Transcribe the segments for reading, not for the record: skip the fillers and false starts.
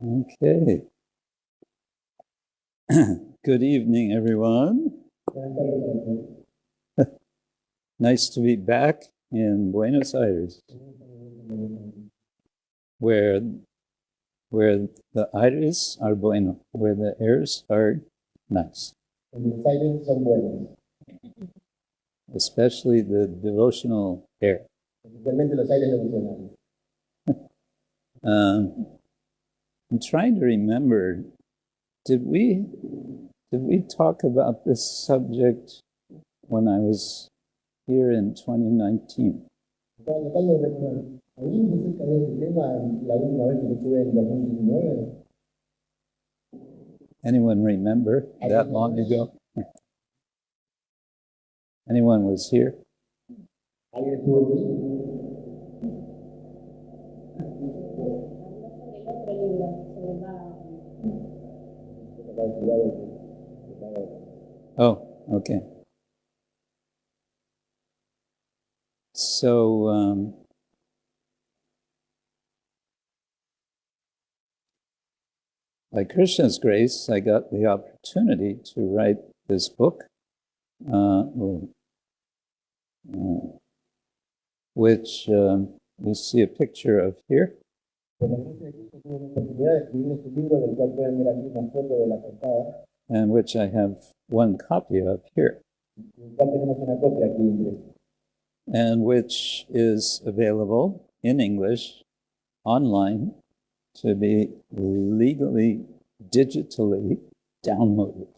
Okay. Good evening, everyone. Nice to be back in Buenos Aires, where the aires are bueno, where the airs are nice. Especially the devotional air. I'm trying to remember, did we talk about this subject when I was here in 2019? Anyone remember that long ago? Anyone was here? Oh, okay. So, by Krishna's grace, I got the opportunity to write this book, which you see a picture of here. And which I have one copy of here. And which is available in English, online, to be legally, digitally downloaded.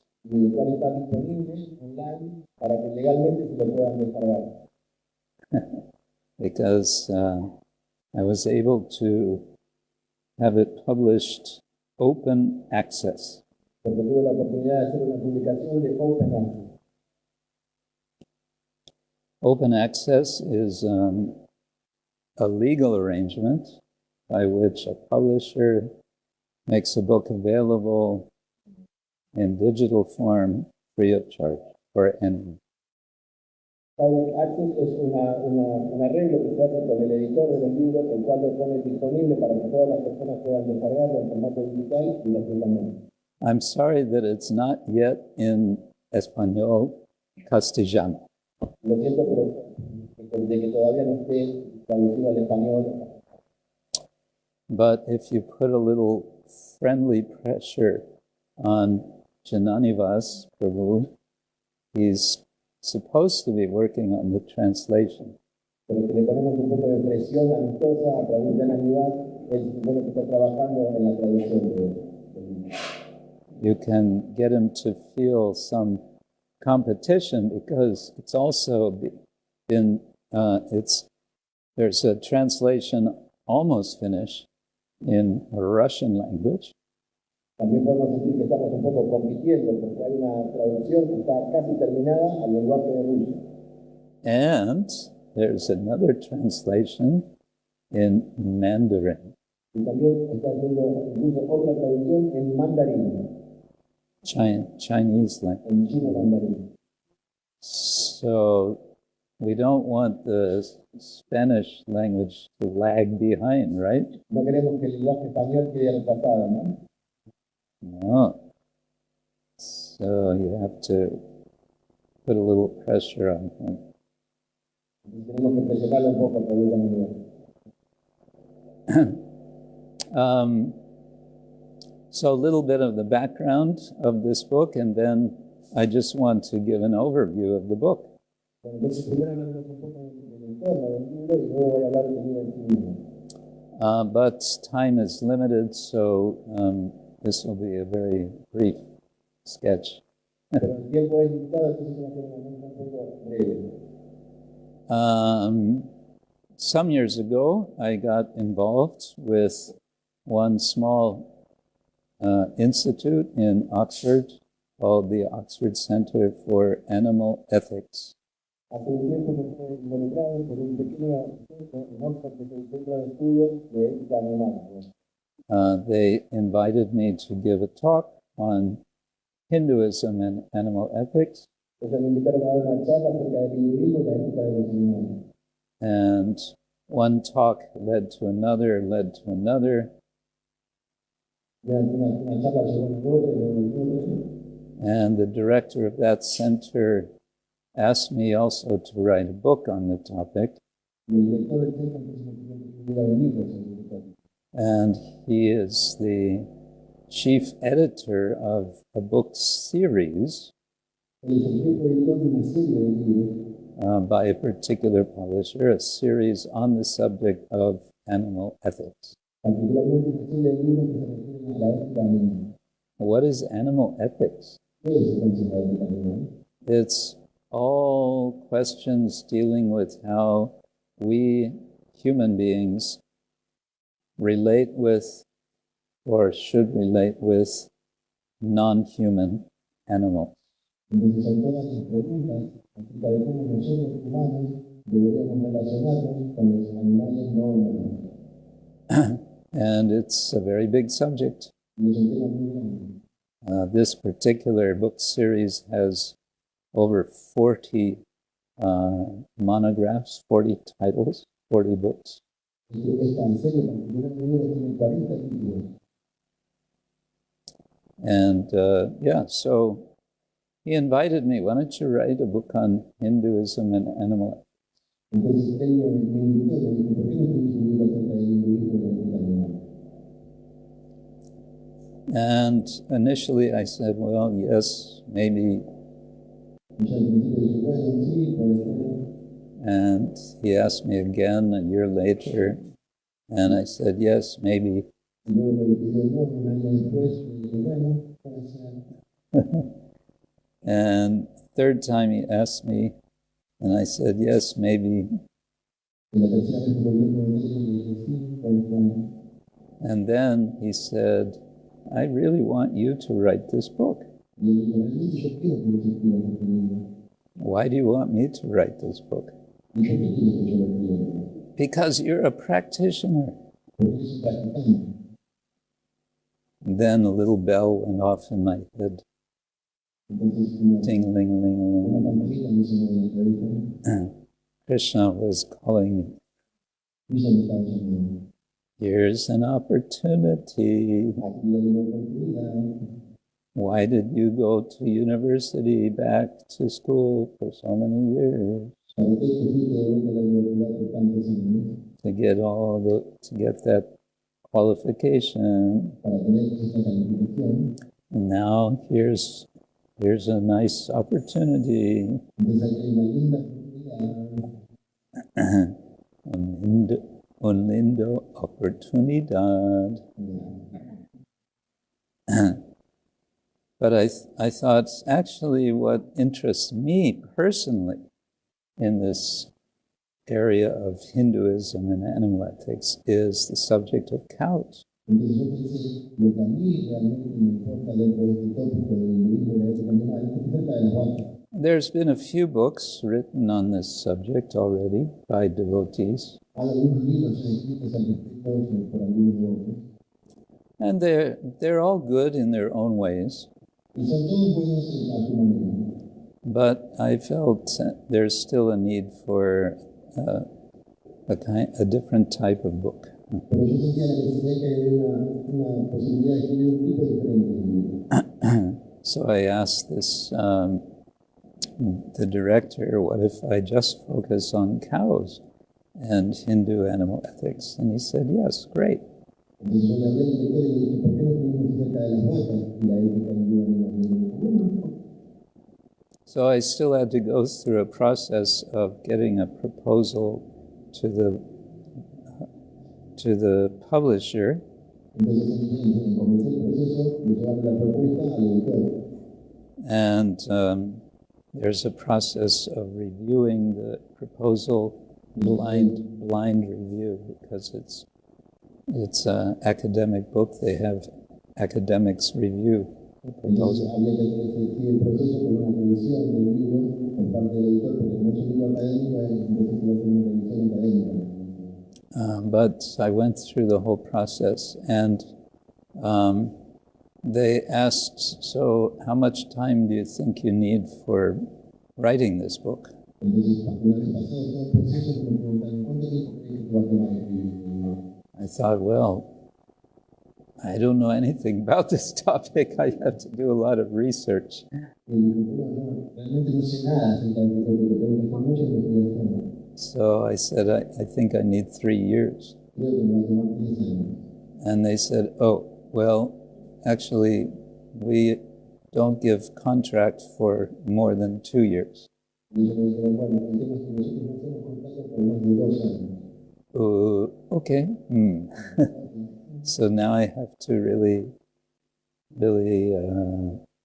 Because I was able to have it published open access. Open access is a legal arrangement by which a publisher makes a book available in digital form free of charge for anyone. Open access es un arreglo que se hace con el editor de los libros, el cual lo pone disponible para que todas las personas puedan descargarlo en formato digital y gratuitamente. I'm sorry that it's not yet in español castellano. Lo siento, pero de que todavía no esté traducido al español. But if you put a little friendly pressure on Jananivas Prabhu, he's supposed to be working on the translation. Pero si le ponemos un poco de presión amistosa a través de Jananivas, él supone que está trabajando en la traducción You can get him to feel some competition because it's also been, there's a translation almost finished in Russian language. También podemos decir que estamos un poco compitiendo porque hay una traducción que está casi terminada al lenguaje de ruso. And there's another translation in Mandarin. Y también está haciendo incluso otra traducción en mandarín. Chinese language. En chino mandarín. So we don't want the Spanish language to lag behind, right? No queremos que el lenguaje español quede retrasado, ¿no? No. So you have to put a little pressure on him. Tenemos que presionarlo un poco para So a little bit of the background of this book, and then I just want to give an overview of the book. But time is limited, so this will be a very brief sketch. Some years ago, I got involved with one small institute in Oxford called the Oxford Center for Animal Ethics. They invited me to give a talk on Hinduism and animal ethics. And one talk led to another, una charla sobre el otro. And the director of that center asked me also to write a book on the topic. And he is the chief editor of a book series by a particular publisher, a series on the subject of animal ethics. What is animal ethics? It's all questions dealing with how we human beings relate with or should relate with non-human animals. And it's a very big subject. This particular book series has over 40 monographs, 40 titles, 40 books. And so he invited me, why don't you write a book on Hinduism and animal ethics? And initially I said, well, yes, maybe. And he asked me again a year later, and I said, yes, maybe. And third time he asked me, and I said, yes, maybe. And then he said, I really want you to write this book. Why do you want me to write this book? Because you're a practitioner. Then a little bell went off in my head. Ting-ling-ling-ling. Krishna was calling me. Here's an opportunity. Why did you go to university, back to school for so many years? To get that qualification. And now here's a nice opportunity. Un lindo oportunidad. But I thought, actually what interests me personally in this area of Hinduism and animal ethics is the subject of cows. There's been a few books written on this subject already by devotees. And they're all good in their own ways. But I felt there's still a need for a different type of book. So I asked the director, what if I just focus on cows and Hindu animal ethics? And he said, yes, great. So I still had to go through a process of getting a proposal to the publisher. And there's a process of reviewing the proposal, blind review, because it's an academic book. They have academics review the proposal. But I went through the whole process, and they asked, so how much time do you think you need for writing this book? I thought, well, I don't know anything about this topic. I have to do a lot of research. Realmente no sé nada acerca de este tópico, tengo que hacer mucha investigación. So I said, I think I need 3 years. Creo que me va a tomar 3 años. And they said, oh, well, actually, we don't give contract for more than 2 years. Y ellos me dijeron, bueno, el tema es que nosotros no hacemos contratos por más de 2 años. Okay. So now I have to really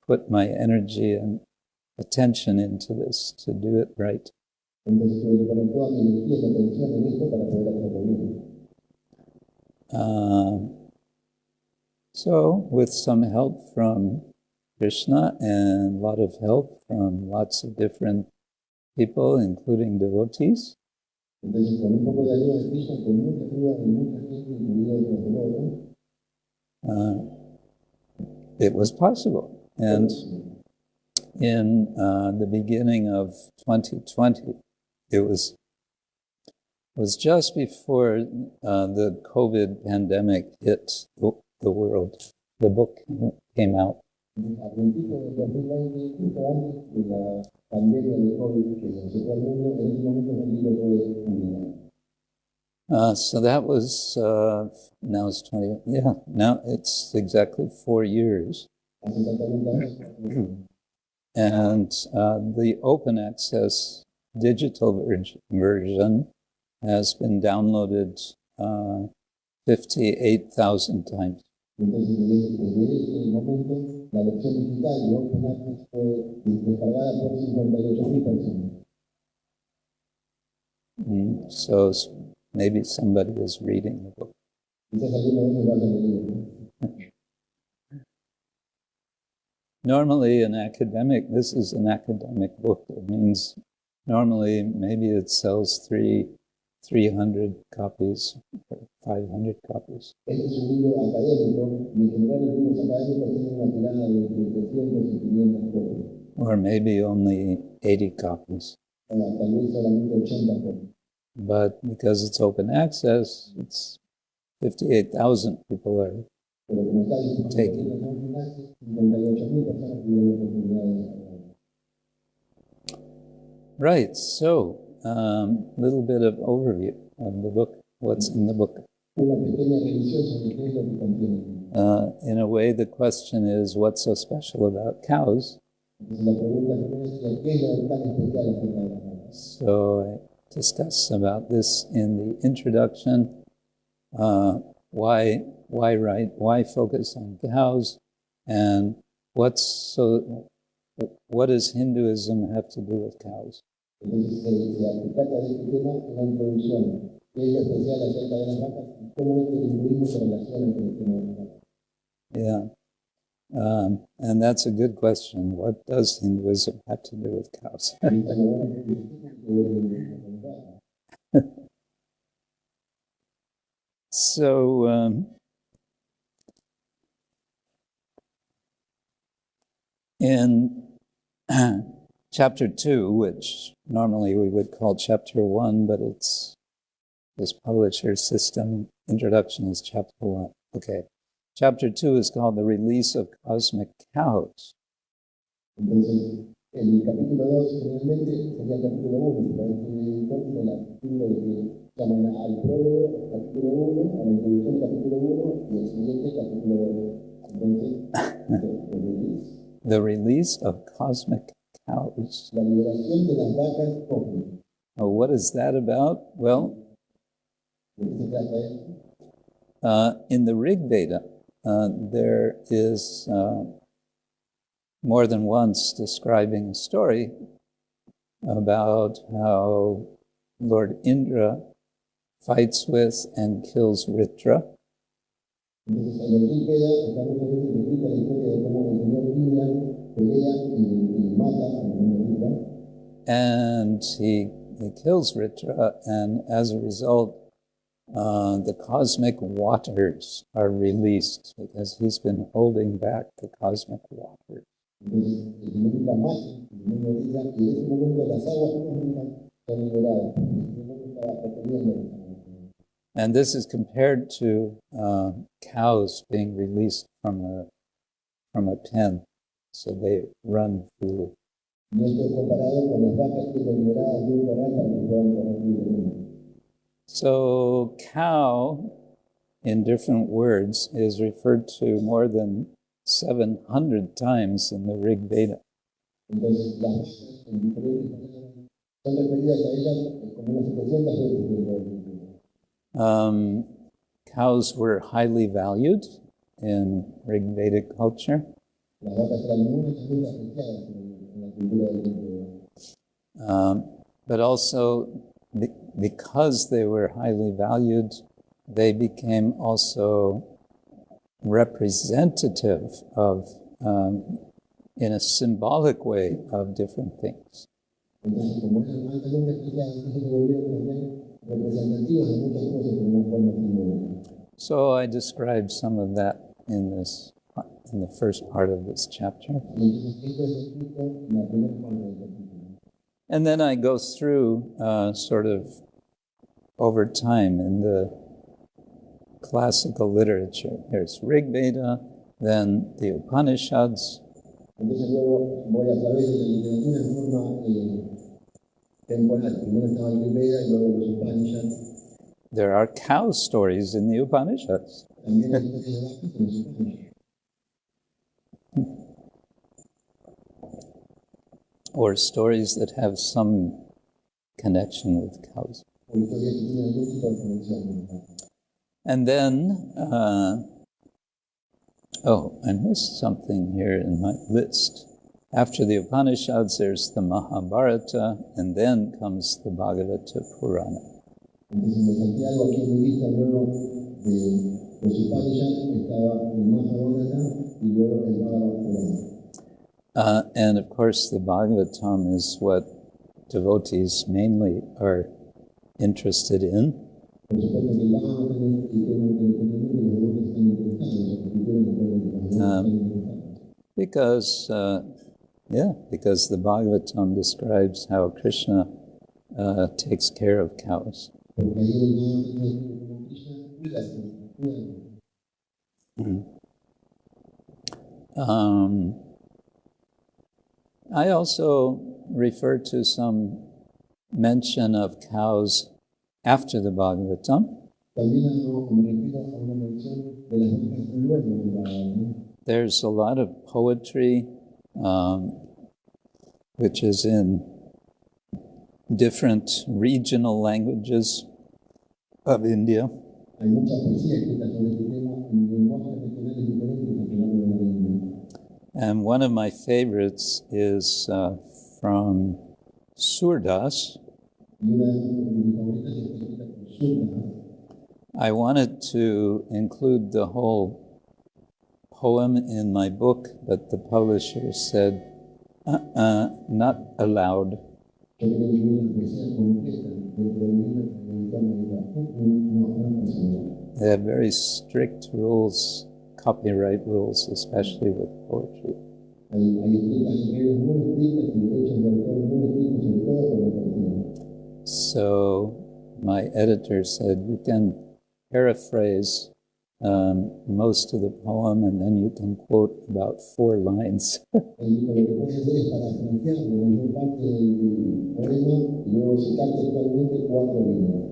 put my energy and attention into this to do it right. Entonces tuve que poner toda mi energía y atención en esto para poder hacerlo bien. So with some help from Krishna and a lot of help from lots of different people, including devotees, Entonces, con un poco de ayuda de Krishna, con mucha ayuda de mucha gente, incluido los devotos, it was possible. And in the beginning of 2020, it was just before the COVID pandemic hit the world. The book came out. a principios de 2020, justo antes de la pandemia de COVID que azotó al mundo, en ese momento el libro fue publicado. So that was, now it's 20, yeah, now it's exactly 4 years. Hace exactamente años. And the open access digital version has been downloaded 58,000 times. Entonces, desde ese momento, la versión digital de Open Access fue descargada por 58.000 personas. So maybe somebody is reading the book. Quizás alguna vez lo hayan leído, ¿no? Normally this is an academic book. It means normally maybe it sells 300 copies or 500 copies. Este es un libro académico y en general los libros académicos tienen una tirada de 300 y 500 copias. Or maybe only 80 copies. Tal vez solamente 80 copias. But because it's open access, it's 58,000 people are Pero como está disponible en Open Access, 58.000 personas tuvieron la oportunidad de descargarlo. Right. So, little bit of overview of the book. What's in the book? Una pequeña revisión sobre qué es lo que contiene. In a way, the question is, what's so special about cows? Entonces la pregunta que es, ¿qué es lo tan especial acerca de las vacas? So I discuss about this in the introduction. Why write? Why focus on cows? And what does Hinduism have to do with cows? Entonces se trata de este tema en la introducción. ¿Qué es lo especial acerca de las vacas? ¿Cómo es que el hinduismo se relaciona con el tema de las vacas? Yeah. And that's a good question. What does Hinduism have to do with cows? So, in chapter 2, which normally we would call chapter 1, but it's this publisher system introduction is chapter 1. Okay. Chapter 2 is called The Release of Cosmic Cows. Entonces, el capítulo 2 realmente sería el capítulo 1, pero este editor de la título de que llaman al prólogo capítulo 1, a la introducción capítulo 1 y el siguiente capítulo 2. Entonces, The Release of Cosmic Cows. la liberación de las vacas cósmicas. Oh, what is that about? Well, ¿De qué se trata esto? in the Rig Veda, there is more than once describing a story about how Lord Indra fights with and kills Ritra. Entonces, en el Rig Veda está muchas veces descrita la historia de cómo el señor Indra pelea y mata al señor Ritra. And he kills Ritra, and as a result, the cosmic waters are released because he's been holding back the cosmic waters. Entonces, el señor Indra mata al señor Ritra y en ese momento las aguas cósmicas son liberadas. En ese momento estaba reteniendo. And this is compared to cows being released from a pen, so they run through. Y esto es comparado con las vacas que son liberadas de un corral para que puedan correr libremente. So cow, in different words, is referred to more than 700 times in the Rig Veda. Entonces, las vacas, en diferentes palabras, son referidas a ellas como unas 700 veces dentro del libro. Cows were highly valued in Rig Vedic culture. Las vacas eran muy apreciadas en la cultura del libro. But also, because they were highly valued, they became also representative of, in a symbolic way, of different things. Entonces, como eran altamente apreciadas, entonces se volvieron también representativas de muchas cosas en una forma simbólica. So I described some of that in the first part of this chapter. Y entonces, esto es escrito en la primera parte del capítulo. And then I go through sort of over time in the classical literature. There's Rig Veda, then the Upanishads. Entonces luego voy a través de la literatura en forma temporal. Primero estaba el Rig Veda y luego los Upanishads. There are cow stories in the Upanishads. También hay historias de vacas en los Upanishads. Or stories that have some connection with cows. O historias que tienen algún tipo de conexión con las vacas. And then, I missed something here in my list. After the Upanishads, there's the Mahabharata, and then comes the Bhagavata Purana. Entonces me salté algo aquí en mi lista luego de los Upanishads, estaba el Mahabharata y luego el Bhagavad Purana. And of course, the Bhagavatam is what devotees mainly are interested in. Por supuesto que el Bhagavatam es el tema que los devotos están interesados, o que quieren aprender. Because the Bhagavatam describes how Krishna takes care of cows. Porque ahí en el Bhagavatam es como Krishna cuida. I also refer to some mention of cows after the Bhagavatam. También me refiero a una mención de las vacas luego del Bhagavatam. There's a lot of poetry, which is in different regional languages of India. Hay mucha poesía escrita sobre este tema en lenguajes regionales diferentes a que lo hablan en India. And one of my favorites is from Surdas. Y una de mis favoritas está escrita por Surdas. I wanted to include the whole poem in my book, but the publisher said, not allowed. Yo quería incluir la poesía completa dentro del libro, pero el editor me dijo, no es posible. They have very strict rules, copyright rules, especially with poetry. Hay reglas muy estrictas y derechos de autor muy estrictos, sobre todo con la poesía. So my editor said, you can paraphrase most of the poem, and then you can quote about 4 lines. Y lo que puedes hacer es parafrasear la mayor parte del poema y luego citar textualmente 4 líneas.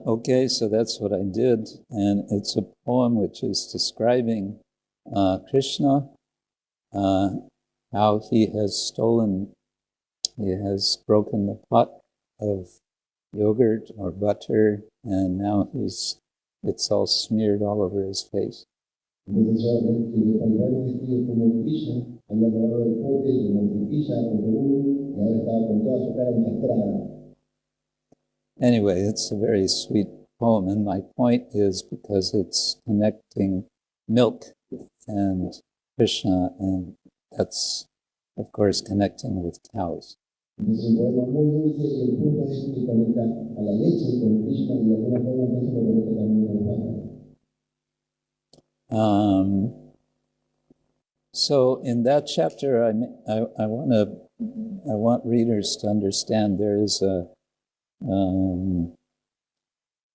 Okay, so that's what I did, and it's a poem which is describing Krishna, how he has broken the pot of yogurt or butter, and now it's all smeared all over his face. Entonces yo describe como Krishna había agarrado el pote de mantequilla o yogur y ahora estaba con toda su cara encastrada. Anyway, it's a very sweet poem, and my point is because it's connecting milk and Krishna, and that's, of course, connecting with cows. Entonces un poema muy dulce y el punto es que conecta a la leche con Krishna y de alguna forma entonces lo conecta también a las vacas. So in that chapter, I want readers to understand there is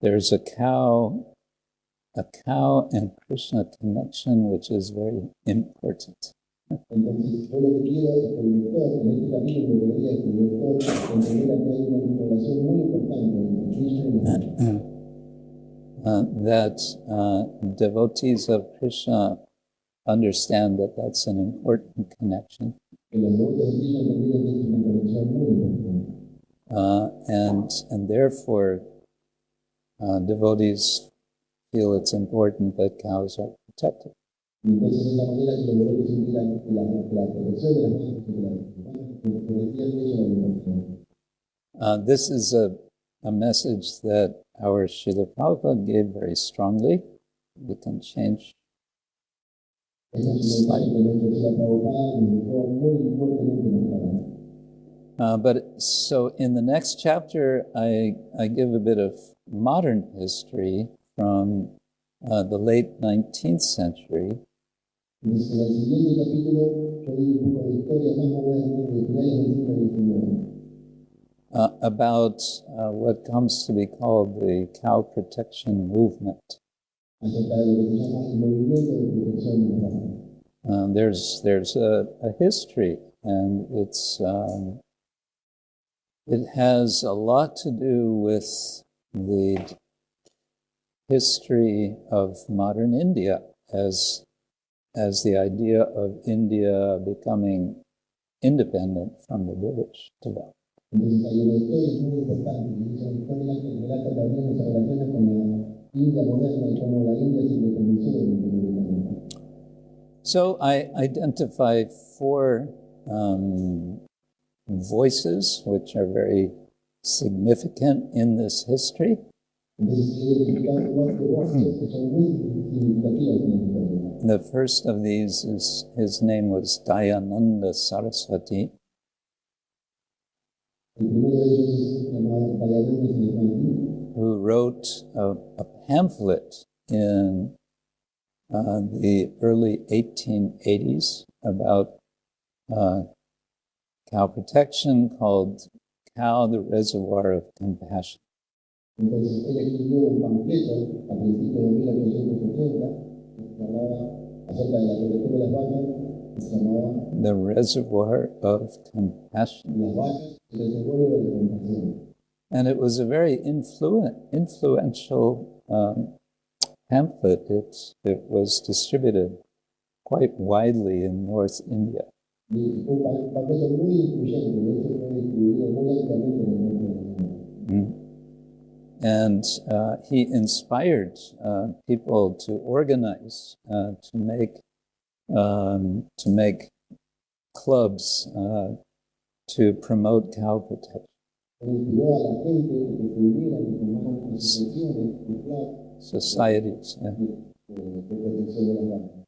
there's a cow and Krishna connection, which is very important. Entonces, yo lo que quiero es que el lector, en este capítulo, debería que el lector entendiera que hay una vinculación muy importante entre Krishna y nosotros. That devotees of Krishna understand that that's an important connection. Que los devotos de Krishna entiendan que es una conexión muy importante. And therefore, devotees feel it's important that cows are protected. Entonces, de esa manera que los devotos sentirán que la protección de las vacas, this is a message that our Srila Prabhupada gave very strongly. We can change. But so in the next chapter, I give a bit of modern history from the late 19th century. About what comes to be called the cow protection movement. There's a history, and it has a lot to do with the history of modern India as the idea of India becoming independent from the British developed. Entonces hay una historia muy importante, y esa historia relata también esa relación con la India moderna y cómo la India se independizó del Imperio Británico. So I identify 4 voices which are very significant in this history. Entonces hay identificar 4 voces que son muy significativas en la historia. The first of these is, his name was Dayananda Saraswati. El primero de ellos es llamado Dayananda Saraswati, who wrote a pamphlet in the early 1880s about cow protection called Cow, the Reservoir of Compassion. Entonces él escribió un panfleto a principios de 1880 que se llamaba acerca de la protección de las vacas, que se llamaba The Reservoir of Compassion. Las vacas, el reservorio de la compasión. And it was a very influential pamphlet. It was distributed quite widely in North India. Y fue un panfleto muy influyente, de hecho fue distribuido muy ampliamente en el norte de la India. And he inspired people to organize, to make clubs to promote cow protection. Inspiró a la gente que se unieran y formaran asociaciones y clubes Societies. Yeah. de protección de las vacas.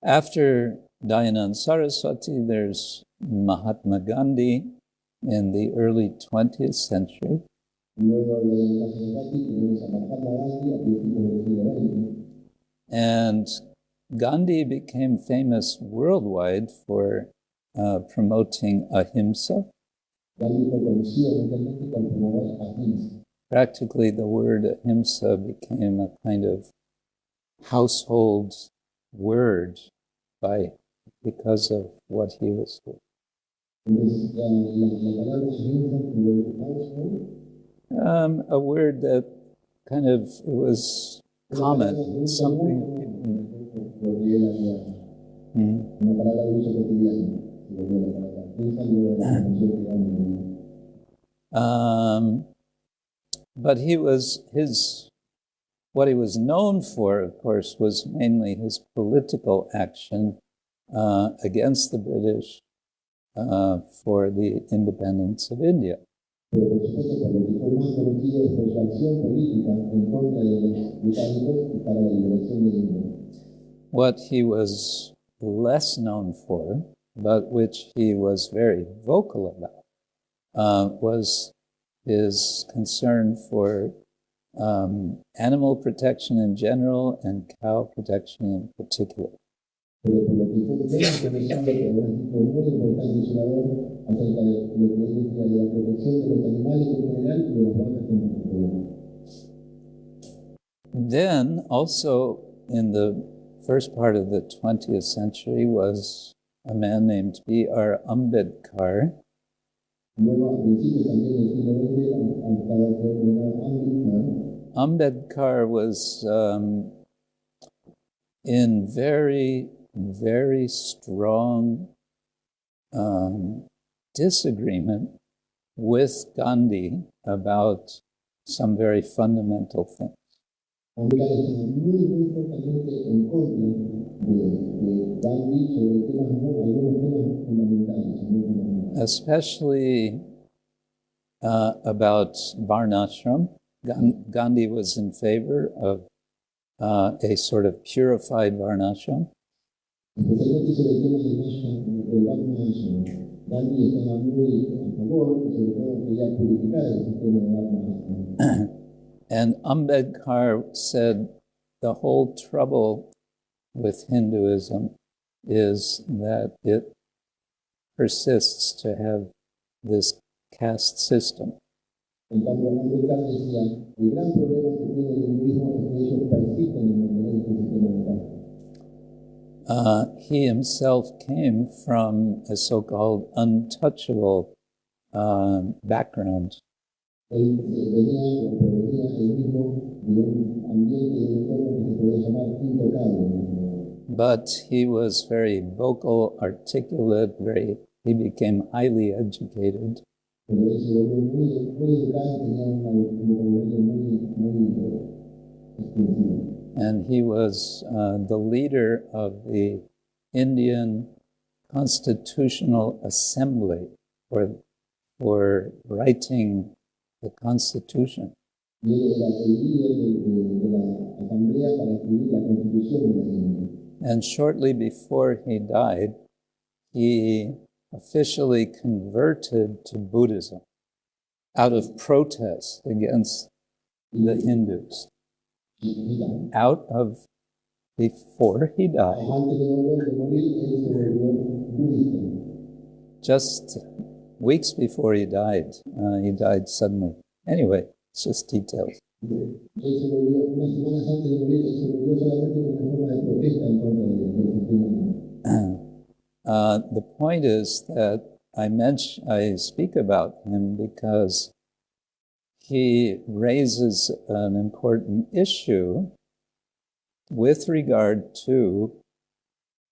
After Dayananda Saraswati, there's Mahatma Gandhi in the early 20th century. Luego de la Saraswati tenemos a Mahatma Gandhi a principios del siglo XX. And Gandhi became famous worldwide for promoting ahimsa. Gandhi fue conocido mundialmente por promover ahimsa. Practically, the word ahimsa became a kind of household word because of what he was doing. Entonces, la palabra ahimsa fue household. A word that kind of it was common, something. Una palabra de uso cotidiano. But what he was known for, of course, was mainly his political action against the British for the independence of India. Pero por supuesto, por lo que fue más conocido es por su acción política en contra de los británicos y para la liberación de India. What he was less known for, but which he was very vocal about, was his concern for animal protection in general and cow protection in particular. Pero por lo que fue menos conocido, pero fue muy importante su labor acerca de lo que él decía de la protección de los animales en general y de las vacas en particular. Then also in the first part of the 20th century was a man named B.R. Ambedkar. Luego, a principios también del siglo XX, han estado Ambedkar. Ambedkar was in very, very strong disagreement with Gandhi about some very fundamental things. Ambedkar estaba muy fuertemente en contra de Gandhi sobre algunos temas fundamentales, muy fundamentales. Especially about Varnashram. Gandhi was in favor of a sort of purified Varnashram. Especialmente sobre el tema del Varnashram. Gandhi estaba muy a favor, sobre todo quería purificar el sistema de Varnashram. And Ambedkar said the whole trouble with Hinduism is that it persists to have this caste system. En cambio, Ambedkar decía, el gran problema que tiene el hinduismo es que ellos persisten en mantener este sistema de caste. He himself came from a so-called untouchable background. Él venía o provenía él mismo de un ambiente y un entorno que se podía llamar intocable. But he was very vocal, articulate, he became highly educated. Pero él se volvió muy educado, tenía un vocabulario muy extensivo. And he was the leader of the Indian Constitutional Assembly for writing the Constitution. Y él era el líder de la asamblea para escribir la Constitución de la India. And shortly before he died, he officially converted to Buddhism out of protest against the Hindus. Before he died, just weeks before he died suddenly. Anyway, it's just details. The point is that I speak about him because he raises an important issue with regard to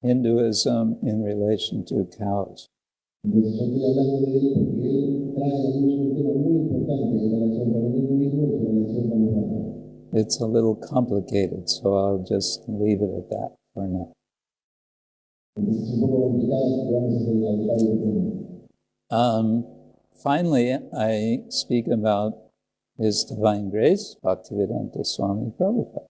Hinduism in relation to cows. It's a little complicated, so I'll just leave it at that for now. Finally, I speak about His Divine Grace, Bhaktivedanta Swami Prabhupada.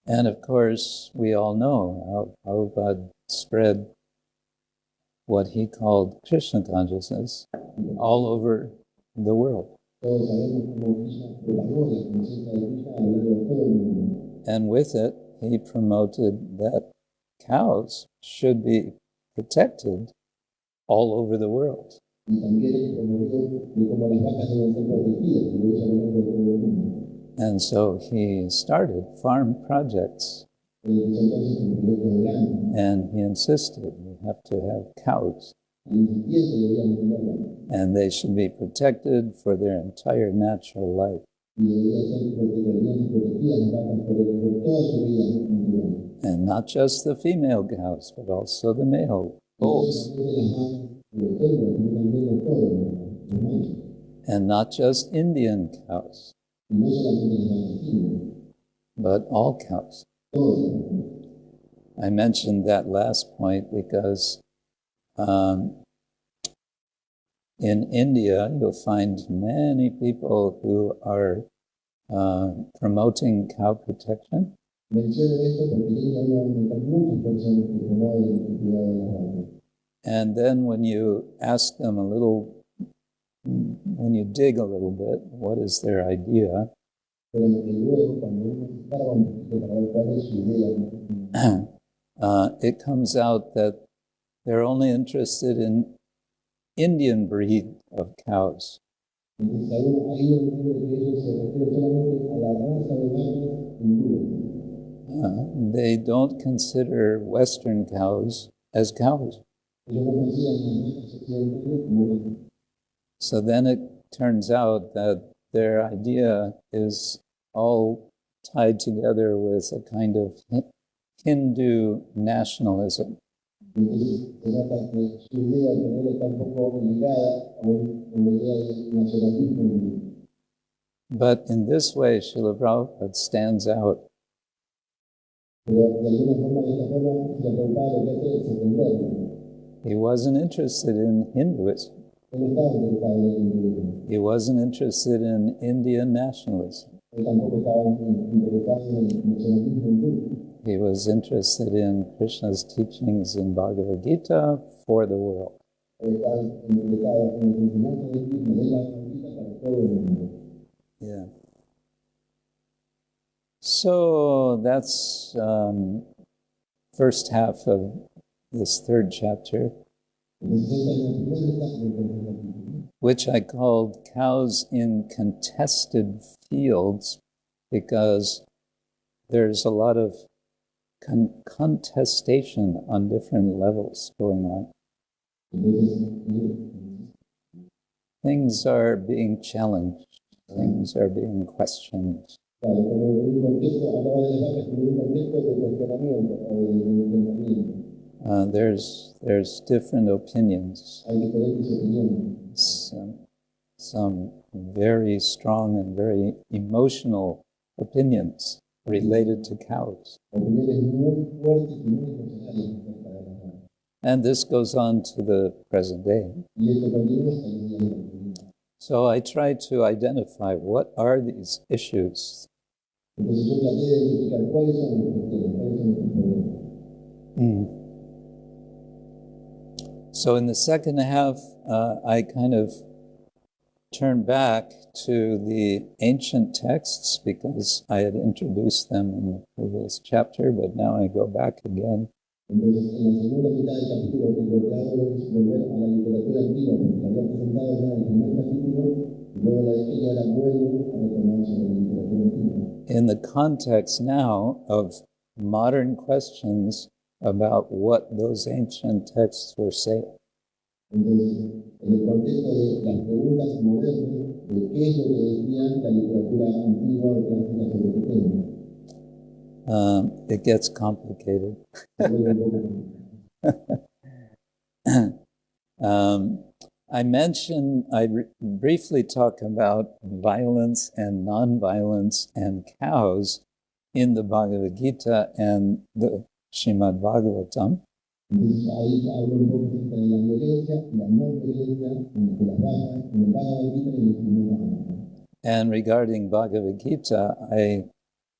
And of course, we all know how Prabhupada spread what he called Krishna consciousness all over the world. And with it, he promoted that cows should be protected all over the world. And so he started farm projects. And he insisted we have to have cows. And they should be protected for their entire natural life. And not just the female cows, but also the male bulls. And not just Indian cows, but all cows. I mentioned that last point because in India, you'll find many people who are promoting cow protection. And then when you ask them when you dig a little bit, what is their idea? It comes out that they're only interested in Indian breed of cows. Entonces ahí es donde ellos se refieren solamente a la raza de vacas hindúes. They don't consider Western cows as cows. Ellos no consideran las vacas occidentales como vacas. So then it turns out that their idea is all tied together with a kind of Hindu nationalism. Entonces se nota que su idea también está un poco ligada a una idea de nacionalismo hindú. But in this way, Srila Prabhupada stands out. Pero de alguna forma, de esta forma, se Prabhupada lo que hace es entenderlo. He wasn't interested in Hinduism. Él no estaba interesado en el hinduismo. He wasn't interested in Indian nationalism. Él tampoco estaba interesado en el nacionalismo hindú. He was interested in Krishna's teachings in Bhagavad Gita for the world. Él estaba interesado en el enseñanza de Krishna de la Bhagavad Gita para todo el mundo. Yeah. So that's first half of this third chapter, which I called Cows in Contested Fields, because there's a lot of contestation on different levels going on. Things are being challenged. Things are being questioned. There's different opinions. Some very strong and very emotional opinions related to cows. And this goes on to the present day. So I try to identify what are these issues. So in the second half, I kind of turn back to the ancient texts because I had introduced them in the previous chapter, but now I go back again. Entonces, en la segunda mitad del capítulo, lo que hago es volver a la literatura antigua, porque había presentado ya el primer capítulo, y luego la de ahora vuelvo a retomar sobre la literatura antigua. In the context now of modern questions about what those ancient texts were saying. Entonces, en el contexto de las preguntas modernas, de qué es lo que decía la literatura antigua o clásica sobre el tema. It gets complicated. I briefly talk about violence and non-violence and cows in the Bhagavad Gita and the Srimad Bhagavatam. Ahí hablo un poco acerca de la violencia y la no violencia entre las vacas en el Bhagavad Gita y el Srimad Bhagavatam. And regarding Bhagavad Gita, I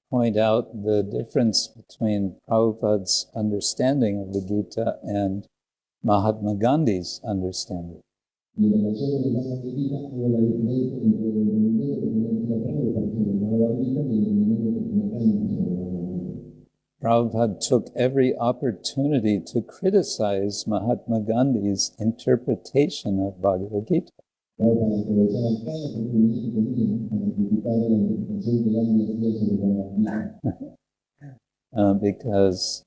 point out the difference between Prabhupada's understanding of the Gita and Mahatma Gandhi's understanding. Y en relación con el Bhagavad Gita, hago la diferencia entre el entendimiento que tenía Prabhupada sobre el Bhagavad Gita y el entendimiento que tenía Gandhi sobre el Bhagavad Gita. Prabhupada took every opportunity to criticize Mahatma Gandhi's interpretation of Bhagavad Gita. Prabhupada aprovechaba cada oportunidad que tenía para criticar la interpretación que Gandhi hacía sobre el Bhagavad Gita. Because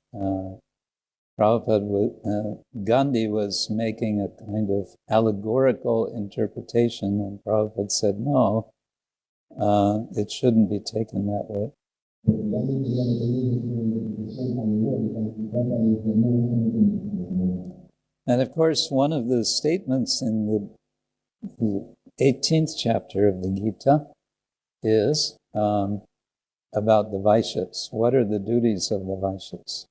Gandhi was making a kind of allegorical interpretation, and Prabhupada said, no, it shouldn't be taken that way. And of course, one of the statements in the 18th chapter of the Gita is about the Vaishyas. What are the duties of the Vaishyas?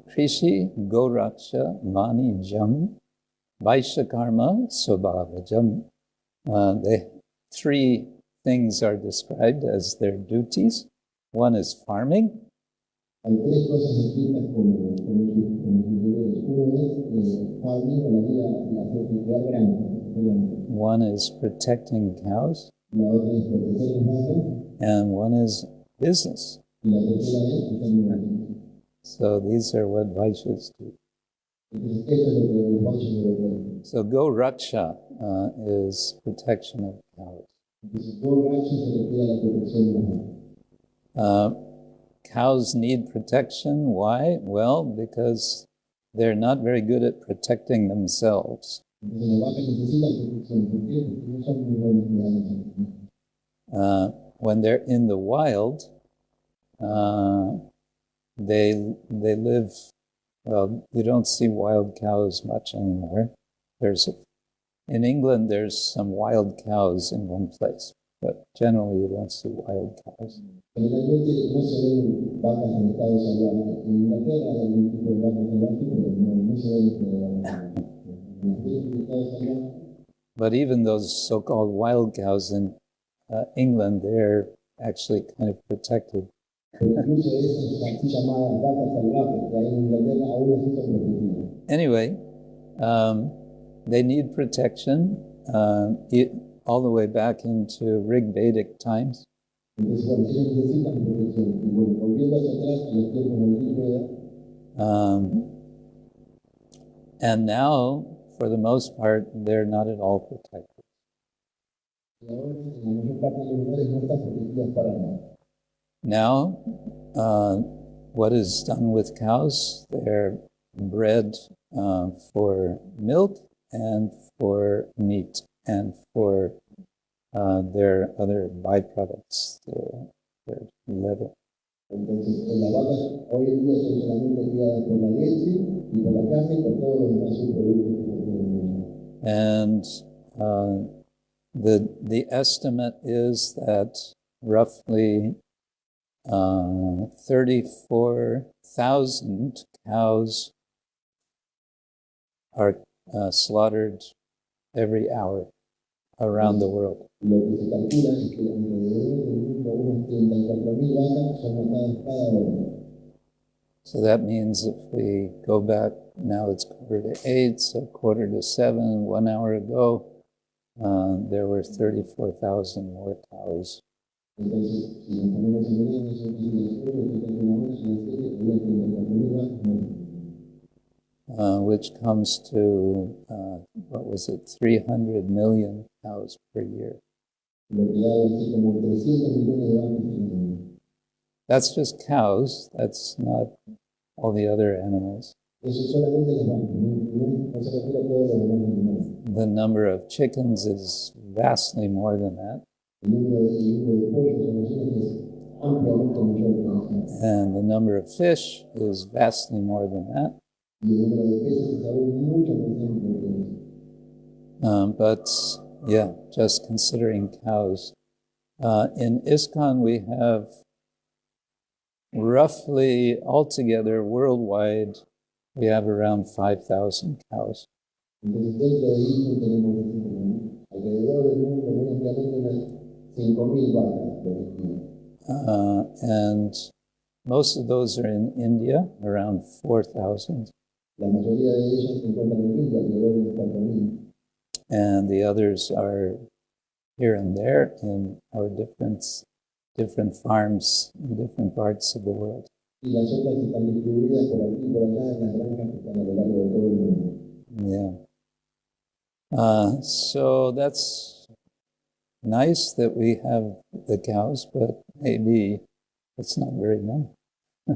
Krishi Goraksha Vani Jam Vaishya Karma Swabhavajam. The three things are described as their duties. One is farming. One is protecting cows. And one is business. So these are what Vaishyas do. Entonces, eso es lo que los Vaishyas deben. So Go Raksha is protection of cows. Entonces, todo Raksha se refiere a la protección de la Cows need protection. Why? Well, because they're not very good at protecting themselves. Entonces, las vacas necesitan protección. ¿Por qué? Porque no son muy buenos cuidadores. When they're in the wild, they live. Well, you don't see wild cows much anymore. In England, there's some wild cows in one place, but generally you don't see wild cows. Generalmente no se ven vacas en estado salvaje. En Inglaterra hay algún tipo de vacas salvajes, pero no se ven en estado salvaje. But even those so-called wild cows in England, they're actually kind of protected. Incluso esas así llamadas vacas salvajes que hay en Inglaterra aún así son protegidas. Anyway, they need protection all the way back into Rig Vedic times. Entonces, bueno, ellos necesitan protección. Y bueno, volviendo hacia atrás a los tiempos del Rig Veda, and now, for the most part, they're not at all protected. y ahora en la mayor parte de los lugares no están protegidas para nada. Now, what is done with cows? They're bred for milk and for meat and for their other byproducts, their leather. Entonces, las vacas hoy en día son solamente criadas por la leche y por la carne y por todos los demás subproductos que se tienen. And the estimate is that roughly 34,000 cows are slaughtered every hour around the world. Lo que se calcula es que alrededor del mundo unas 34.000 vacas son matadas cada hora. So that means if we go back, now it's 7:45, so 6:45, 1 hour ago, there were 34,000 more cows. Entonces, si nos ponemos en verano, eso es una historia que está una hora, es una serie, había 34.000 vacas muertas. Which comes to, 300 million cows per year. Lo que da así como 300 millones de vacas en el mundo. That's just cows, that's not all the other animals. Eso es solamente las vacas, no se refiere a todos los demás animales. The number of chickens is vastly more than that. El número de pollos en los chinos es ampliamente mayor que eso. And the number of fish is vastly more than that. Y el número de peces es aún mucho más amplio que eso. But yeah, just considering cows. In ISKCON, we have roughly altogether worldwide, we have around 5,000 cows. Entonces, dentro de eso tenemos alrededor del mundo únicamente unas 5.000 vacas protegidas. And most of those are in India, around 4,000. La mayoría de ellos se encuentran en India, alrededor de unos 4.000. And the others are here and there in our different farms in different parts of the world. Y las otras están distribuidas por aquí y por allá en las granjas que están a lo largo de todo el mundo. Yeah. So that's nice that we have the cows, but maybe it's not very many. Y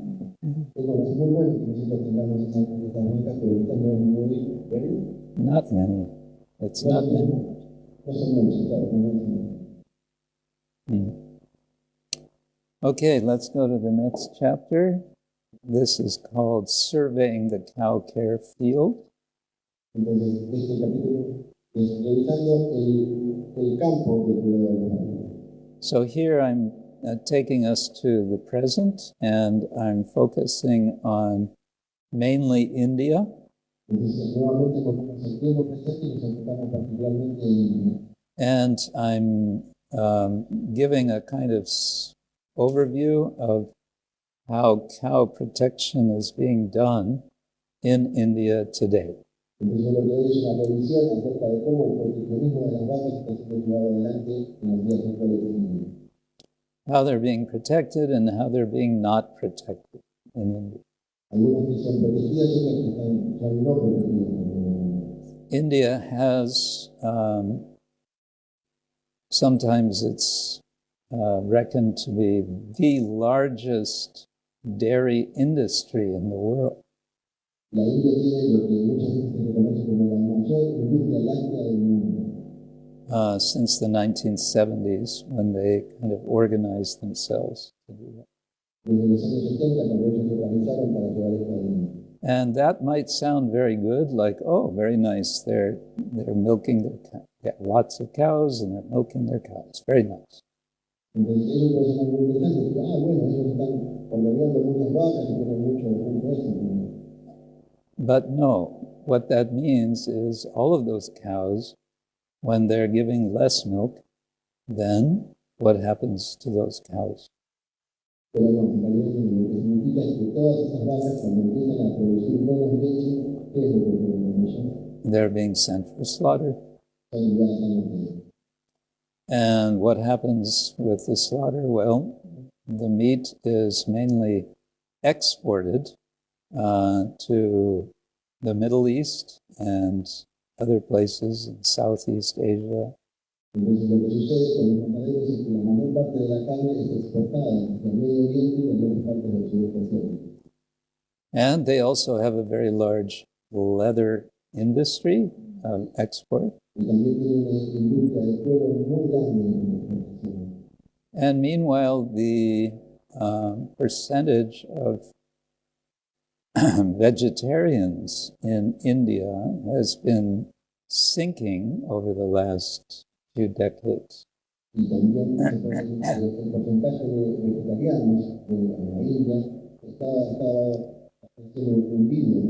bueno, es muy bueno que nosotros tengamos estas vacas, pero estas no es muy bueno. Not many. It's No not many. son muchas, claro, no son muchas. Okay, let's go to the next chapter. This is called Surveying the Cow Care Field. Entonces, este capítulo es revisando el campo de cuidado de los animales. So here I'm taking us to the present, and I'm focusing on mainly India. Entonces, nuevamente volvemos al tiempo presente y nos enfocamos particularmente en India. And I'm giving a kind of overview of how cow protection is being done in India today. Entonces, lo que hoy es una revisión acerca de cómo el proteccionismo de las vacas está siendo llevado adelante en los días actuales de India. How they're being protected and how they're being not protected in India. Algunas que son protegidas y otras que son no protegidas. India has, sometimes it's reckoned to be the largest dairy industry in the world. La India tiene lo que mucha gente se reconoce como la mayor industria láctea del mundo. Since the 1970s, when they kind of organized themselves to do that. Desde los años 70, cuando ellos se organizaron para llevar esta adelante. And that might sound very good, like, oh, very nice. They're milking their cows. They have lots of cows and they're milking their cows. Very nice. Entonces ellos lo llaman muy interesante. Bueno, ellos están ordeñando muchas vacas y tienen mucho éxito. But no, what that means is all of those cows, when they're giving less milk, then what happens to those cows? Pero no, en realidad lo que significa es que todas esas vacas, cuando empiezan a producir menos leche, ¿qué es lo que ocurre con ellas? They're being sent for slaughter. Son enviadas a la mujer. And what happens with the slaughter? Well, the meat is mainly exported to the Middle East and other places in Southeast Asia. Entonces lo que sucede con los mataderos es que la mayor parte de la carne es exportada hacia el Medio Oriente y a otras partes del sudeste asiático. And they also have a very large leather industry of export. Y también tiene una industria de cuero muy grande en exportación. And meanwhile, the percentage of vegetarians in India has been sinking over the last few decades. Y también el porcentaje de vegetarianos en la India estaba haciendo un vídeo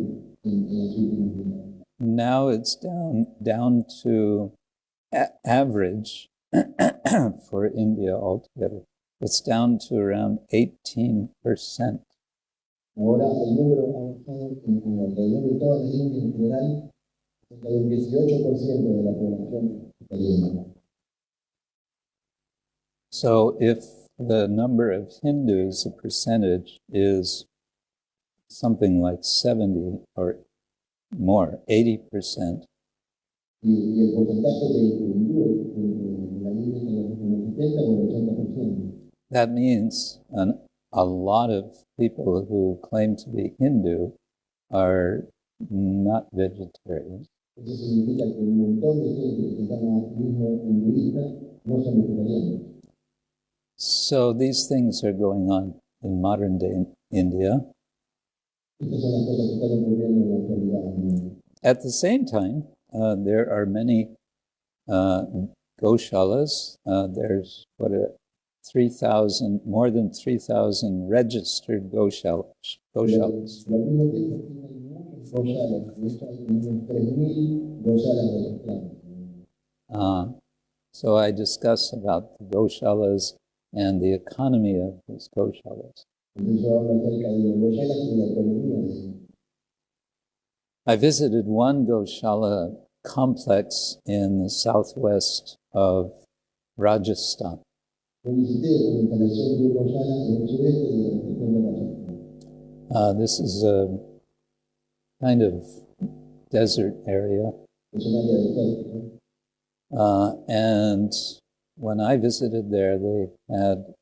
en los últimos días. Now it's down to average for India altogether. It's down to around 18%. Ahora el número ha bajado alrededor de todas las Indias en general, cerca del 18% de la población vegetariana. So if the number of Hindus, the percentage is something like 70 or more, 80%. Y el porcentaje de hindúes en la India es en el 70 o el 80%. That means a lot of people who claim to be Hindu are not vegetarians. Eso significa que un montón de gente que se llama mismo hinduista no son vegetarianos. So these things are going on in modern day India. Estas son las cosas que están ocurriendo en la actualidad. At the same time, there are many goshalas. There's more than 3,000 registered goshalas. Pero al mismo tiempo hay muchos goshalas, de hecho hay unos 3.000 goshalas registrados. So I discuss about the goshalas and the economy of these goshalas. Entonces yo hablo acerca de los goshalas y la economía de ellos. I visited one goshala complex in the southwest of Rajasthan. Yo visité una instalación de un goshala en el sureste de la región de Rajasthan. This is a kind of desert area. Es un área desértica. And when I visited there, they had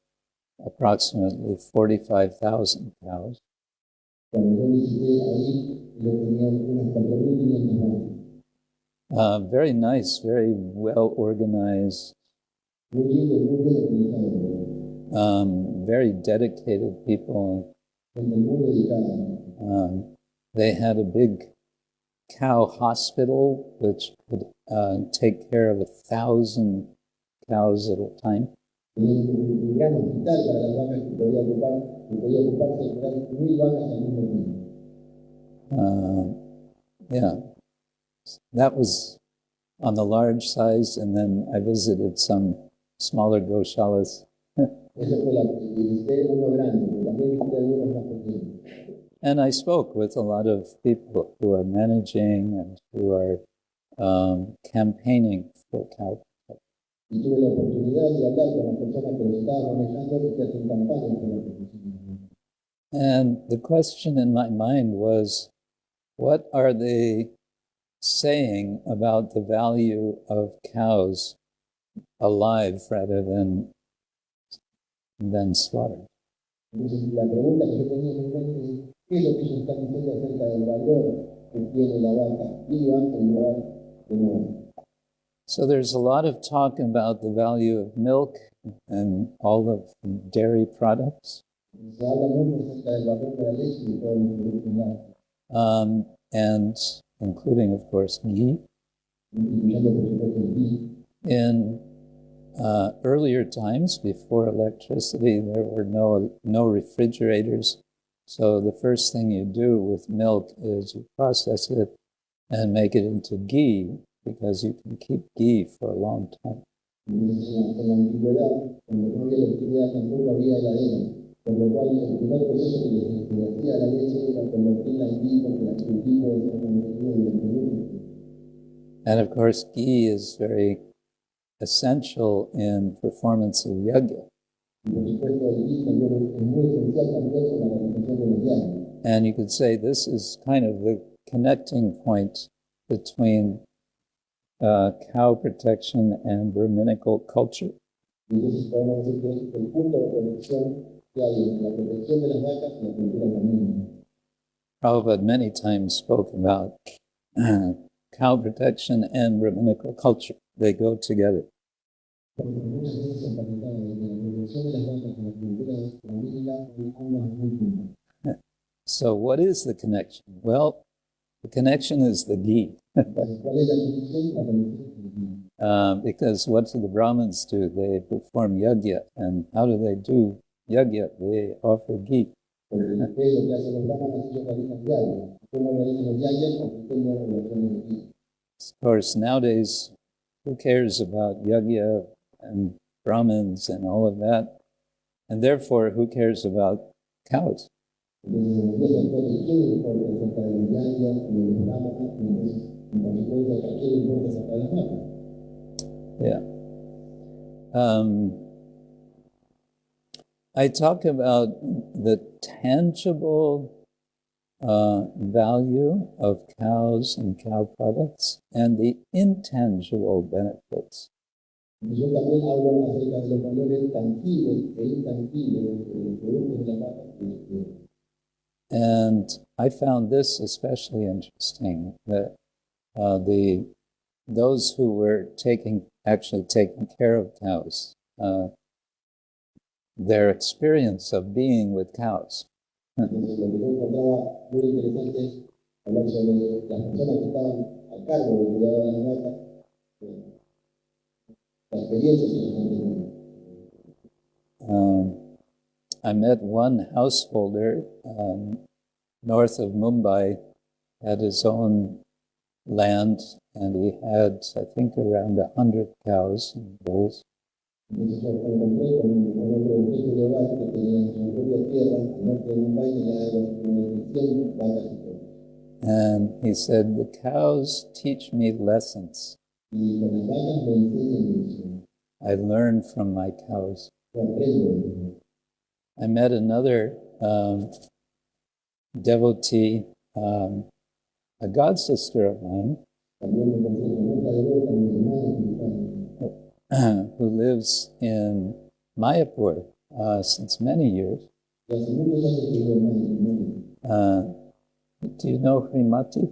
approximately 45,000 cows. Cuando yo visité ahí, yo tenía unas 4.500 vacas. Very nice, very well organized, Muy lindo, muy bien organizado. very dedicated people. Gente muy dedicada. They had a big cow hospital which could take care of 1,000 cows at a time. Tenían un gran hospital para las vacas que podía ocuparse de cuidar 1.000 vacas al mismo tiempo. Yeah, that was on the large size, and then I visited some smaller goshalas. Ese fue visité uno grande, pero también visité algunos más pequeños. And I spoke with a lot of people who are managing and who are campaigning for cow. Y tuve la oportunidad de hablar con las personas que los estaban manejando y que hacen campañas por la protección. And the question in my mind was, what are they saying about the value of cows alive rather than slaughtered? Entonces, la pregunta que yo tenía en mi mente es, ¿qué es lo que ellos están diciendo acerca del valor que tiene la vaca viva en lugar de muerta? So there's a lot of talk about the value of milk and all of dairy products. Se habla mucho acerca del valor de la leche y de todos los productos lácteos, And including, of course, ghee. incluyendo, por supuesto, el ghee. In earlier times, before electricity, there were no refrigerators. So the first thing you do with milk is you process it and make it into ghee, because you can keep ghee for a long time. Entonces, en la antigüedad, cuando no había electricidad, tampoco había heladera, por lo cual el primer proceso que se hacía a la leche era convertirla en ghee, porque la cultivo de esa convertido en el producto. And of course, ghee is very essential in performance of yajna. Y por supuesto, el ghee también es muy esencial también en la realización de los yajnas. And you could say this is kind of the connecting point between cow protection and Brahminical culture. Y entonces podemos decir que es el punto de conexión que hay entre la protección de las vacas y la cultura brahmana. Prabhupada many times spoke about cow protection and Brahminical culture. They go together. Porque muchas veces se enfatizaba de que la protección de las vacas y la cultura brahmana ambas muy juntas. So what is the connection? Well, the connection is the ghee. Entonces, ¿cuál es la conexión? La conexión es el ghee. Because what do the Brahmins do? They perform yajna. And how do they do yajna? They offer ghee. Porque ¿qué es lo que hacen los brahmanas? Ellos realizan yajnas. ¿Cómo realizan los yajnas? Ofreciendo relaciones de ghee. Of course, nowadays, who cares about yajna and Brahmins and all of that? And therefore, who cares about cows? Entonces, en el día de hoy, ¿qué le importa acerca de los yajnas y de los brahmanas? Y entonces, en consecuencia, ¿a qué le importa acerca de las vacas? Yeah. I talk about the tangible value of cows and cow products and the intangible benefits. Yo también hablo acerca de los valores tangibles e intangibles de los productos de la vaca. And I found this especially interesting, that those who were actually taking care of cows, their experience of being with cows. Entonces, lo que yo encontraba muy interesante es hablar sobre las personas que estaban a cargo del cuidado de las vacas, la experiencia que ellos han tenido. I met one householder north of Mumbai, had his own land, and he had, I think, around 100 cows and bulls. Entonces, yo encontré con otro jefe de hogar que tenía en su propia tierra, al norte de Mumbai, tenía como 100 vacas y toros. And he said, the cows teach me lessons. Y con las vacas me enseñan lecciones. I learn from my cows. Yo aprendo de ellas. I met another devotee, a god sister of mine, También me encontré con otra devota, mi hermana espiritual, who lives in Mayapur since many years. que hace muchos años que vive en Mayapur. Do you know Hrimati?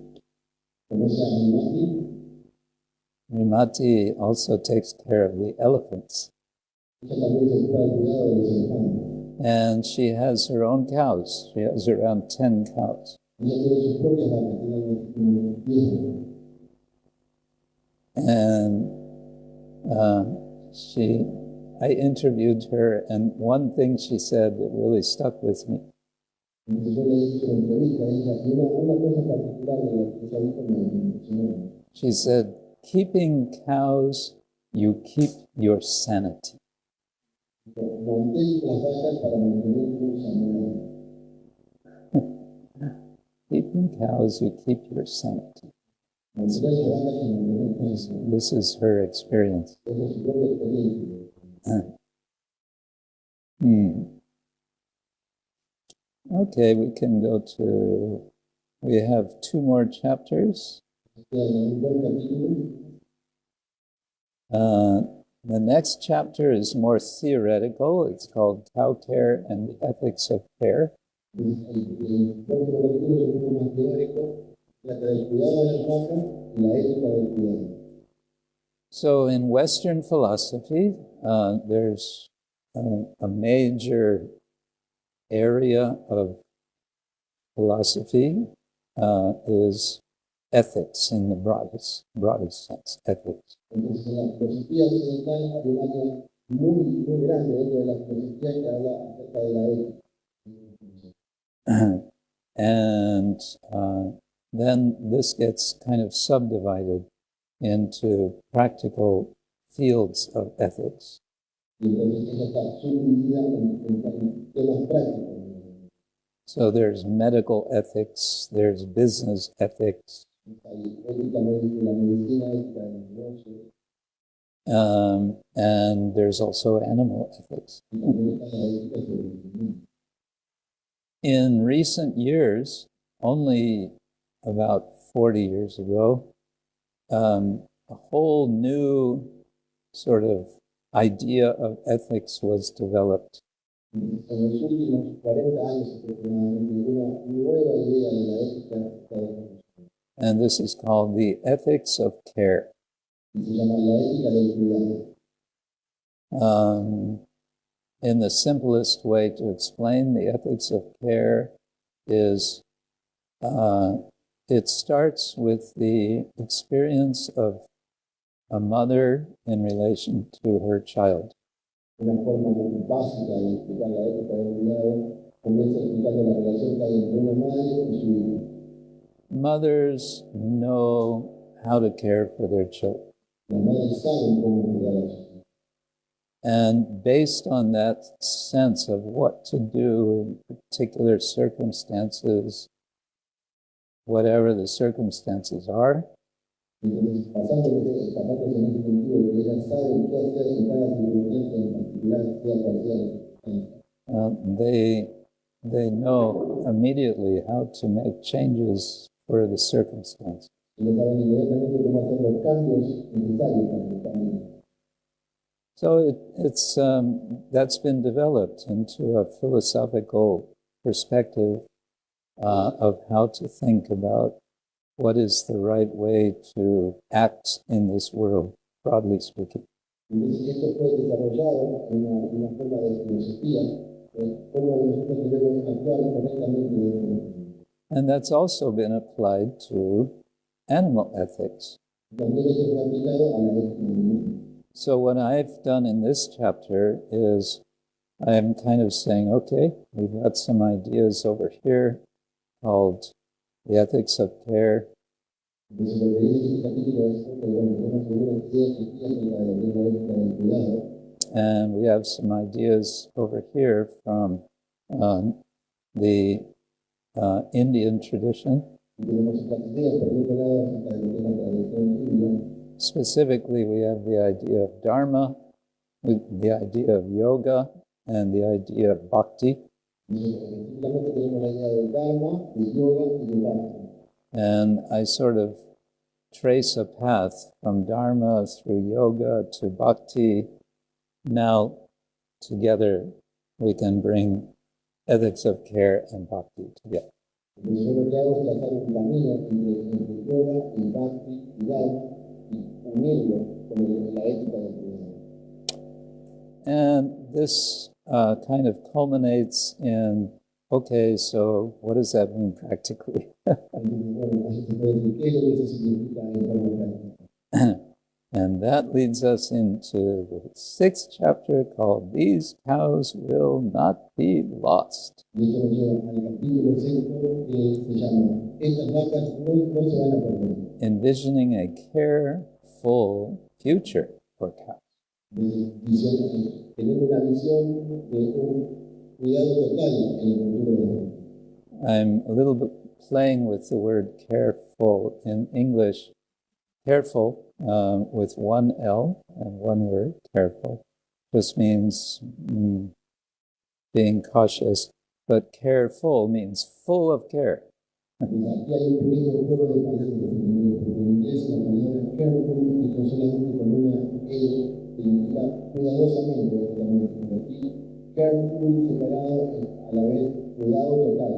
¿Conoce a Mati? Hrimati also takes care of the elephants. Ella también se ocupa del cuidado de los elefantes. And she has her own cows. She has around 10 cows. Ella tiene sus propias vacas, tiene unos 10 vacas. And I interviewed her, and one thing she said that really stuck with me. Entonces yo le hice una entrevista a ella y una cosa particular de la que ella dijo me impresionó. She said, keeping cows, you keep your sanity. Mantén las vacas para mantener tu sanidad. Keeping cows, you keep your sanity. Mantener las vacas y mantener tu sanidad. This is her experience. Esa es su propia experiencia. Okay, we can go to, we have 2 more chapters. The next chapter is more theoretical. It's called Tao Care and the Ethics of Care. So in Western philosophy, there's a major area of philosophy is ethics in the broadest sense, ethics. And then this gets kind of subdivided into practical fields of ethics. So there's medical ethics, there's business ethics, and there's also animal ethics. In recent years, only about 40 years ago, a whole new sort of idea of ethics was developed. And this is called the ethics of care. In the simplest way to explain the ethics of care is it starts with the experience of a mother in relation to her child. Mothers know how to care for their children. And based on that sense of what to do in particular circumstances, whatever the circumstances are, they know immediately how to make changes for the circumstance. So it's that's been developed into a philosophical perspective of how to think about what is the right way to act in this world, broadly speaking. And that's also been applied to animal ethics. So what I've done in this chapter is I'm kind of saying, okay, we've got some ideas over here called the ethics of care. And we have some ideas over here from the Indian tradition. Specifically, we have the idea of Dharma, the idea of yoga, and the idea of bhakti. And I sort of trace a path from Dharma through yoga to bhakti. Now, together, we can bring ethics of care and bhakti together. And this kind of culminates in, okay, so what does that mean practically? And that leads us into the 6th chapter called These Cows Will Not Be Lost. Envisioning a careful future for cows. I'm a little bit playing with the word careful in English. Careful with one L and one word, careful, just means being cautious. but careful means full of care. Aquí hay un pequeño juego de palabras. En inglés la palabra careful está solamente con una E, significa cuidadosamente, pero aquí careful separado a la vez cuidado total.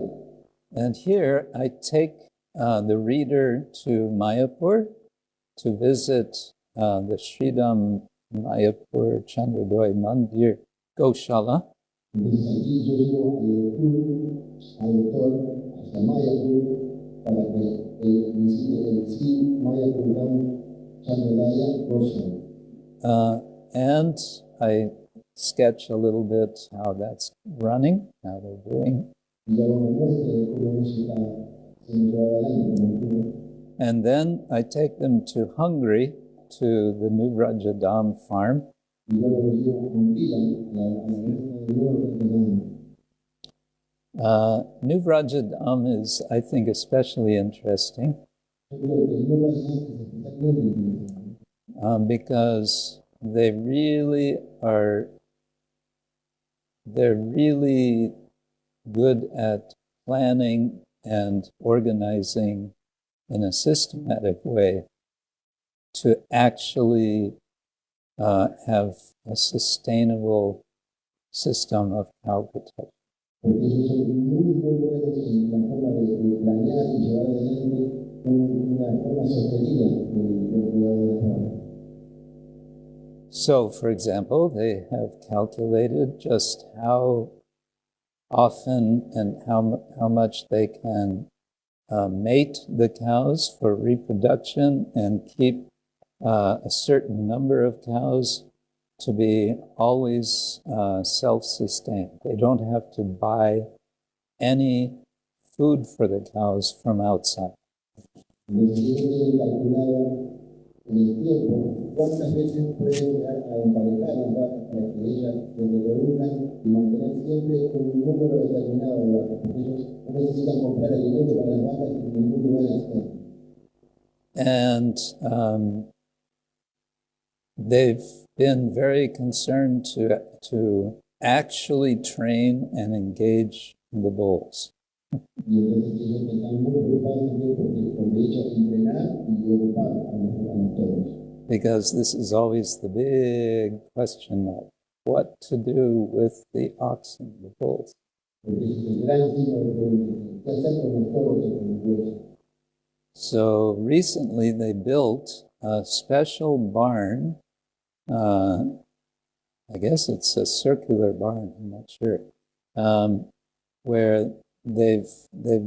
And here I take the reader to Mayapur to visit the Sridham Mayapur Chandrodaya Mandir Goshala. Entonces aquí yo llevo al lector hasta Mayapur para que visite Mayapur Chandrodaya Goshala. And I sketch a little bit how that's running, how they're doing. And then I take them to Hungary, to the New Rajadam farm. New Rajadam is, I think, especially interesting because they're really good at planning and organizing in a systematic way to actually have a sustainable system of cow protection. So, for example, they have calculated just how often and how much they can mate the cows for reproduction and keep a certain number of cows to be always self-sustained. They don't have to buy any food for the cows from outside. ¿Cuántas veces pueden llegar a emparejar las vacas para que ellas se reproduzcan y mantener siempre un número determinado de vacas? Porque ellos no necesitan comprar alimento para las vacas en ningún lugar externo. And they've been very concerned to actually train and engage the bulls. Y entonces ellos están muy preocupados también porque de hecho entrenar y educar a los toros. Because this is always the big question mark. What to do with the oxen, the bulls? So recently they built a special barn. I guess it's a circular barn, I'm not sure, where they've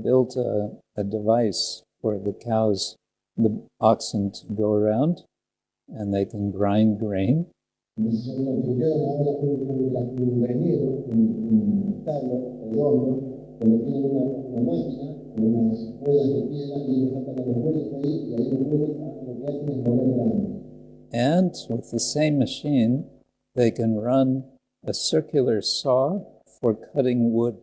built a device for the cows, the oxen to go around, and they can grind grain. And with the same machine, they can run a circular saw for cutting wood.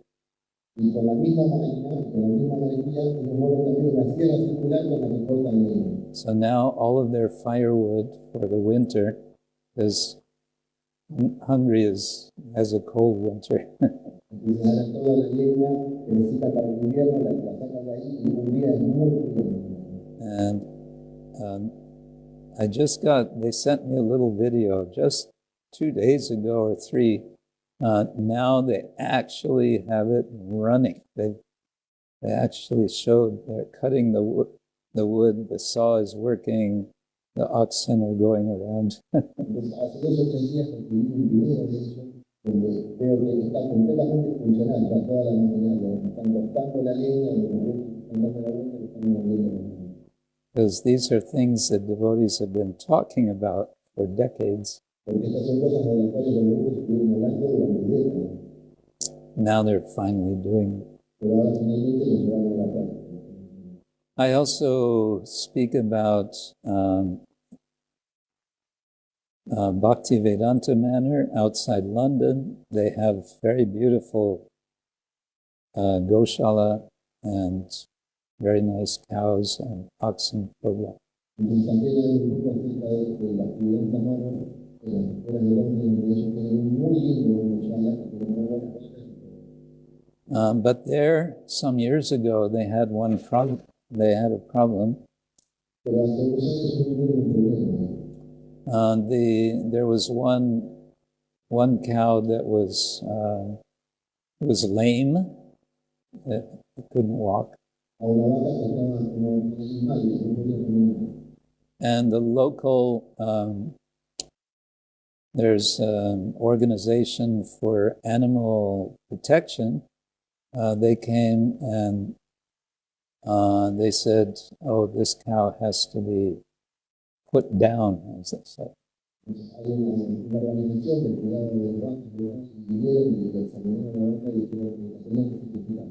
So now all of their firewood for the winter, because Hungary has a cold winter. And they sent me a little video just 2 days ago or 3. Now they actually have it running. They actually showed they're cutting the wood, the saw is working, the oxen are going around. Because these are things that devotees have been talking about for decades. Now they're finally doing it. I also speak about Bhaktivedanta Manor outside London. They have very beautiful Goshala and very nice cows and oxen program. But there, some years ago, they had one problem. They had a problem. Pero hace unos años tuvieron un problema. There was one cow that was lame. It couldn't walk. A una vaca que estaba como inválida, no podía caminar. And the local, there's an organization for animal protection. They came and they said, "Oh, this cow has to be put down," as they say. Hay una organización del cuidado de vacas, y vinieron y examinaron la vaca y dijeron que la tenían que sacrificar.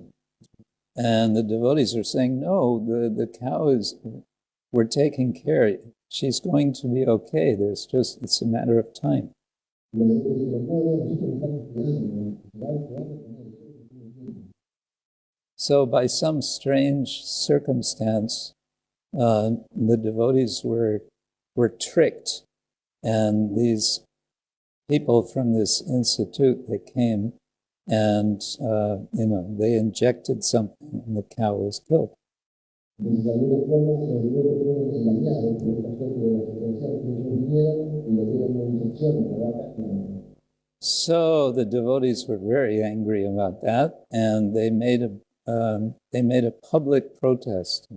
And the devotees are saying, "No, the cow we're taking care. She's going to be okay. It's a matter of time." Y los médicos dijeron, no, nosotros estamos cuidando, la vaca So by some strange circumstance, the devotees were tricked, and these people from this institute, they came and they injected something, and the cow was killed. Entonces, de alguna forma, fueron engañados por esta gente de la asociación, que ellos vinieron y le dieron una inyección a la vaca. So the devotees were very angry about that, and they made a public protest.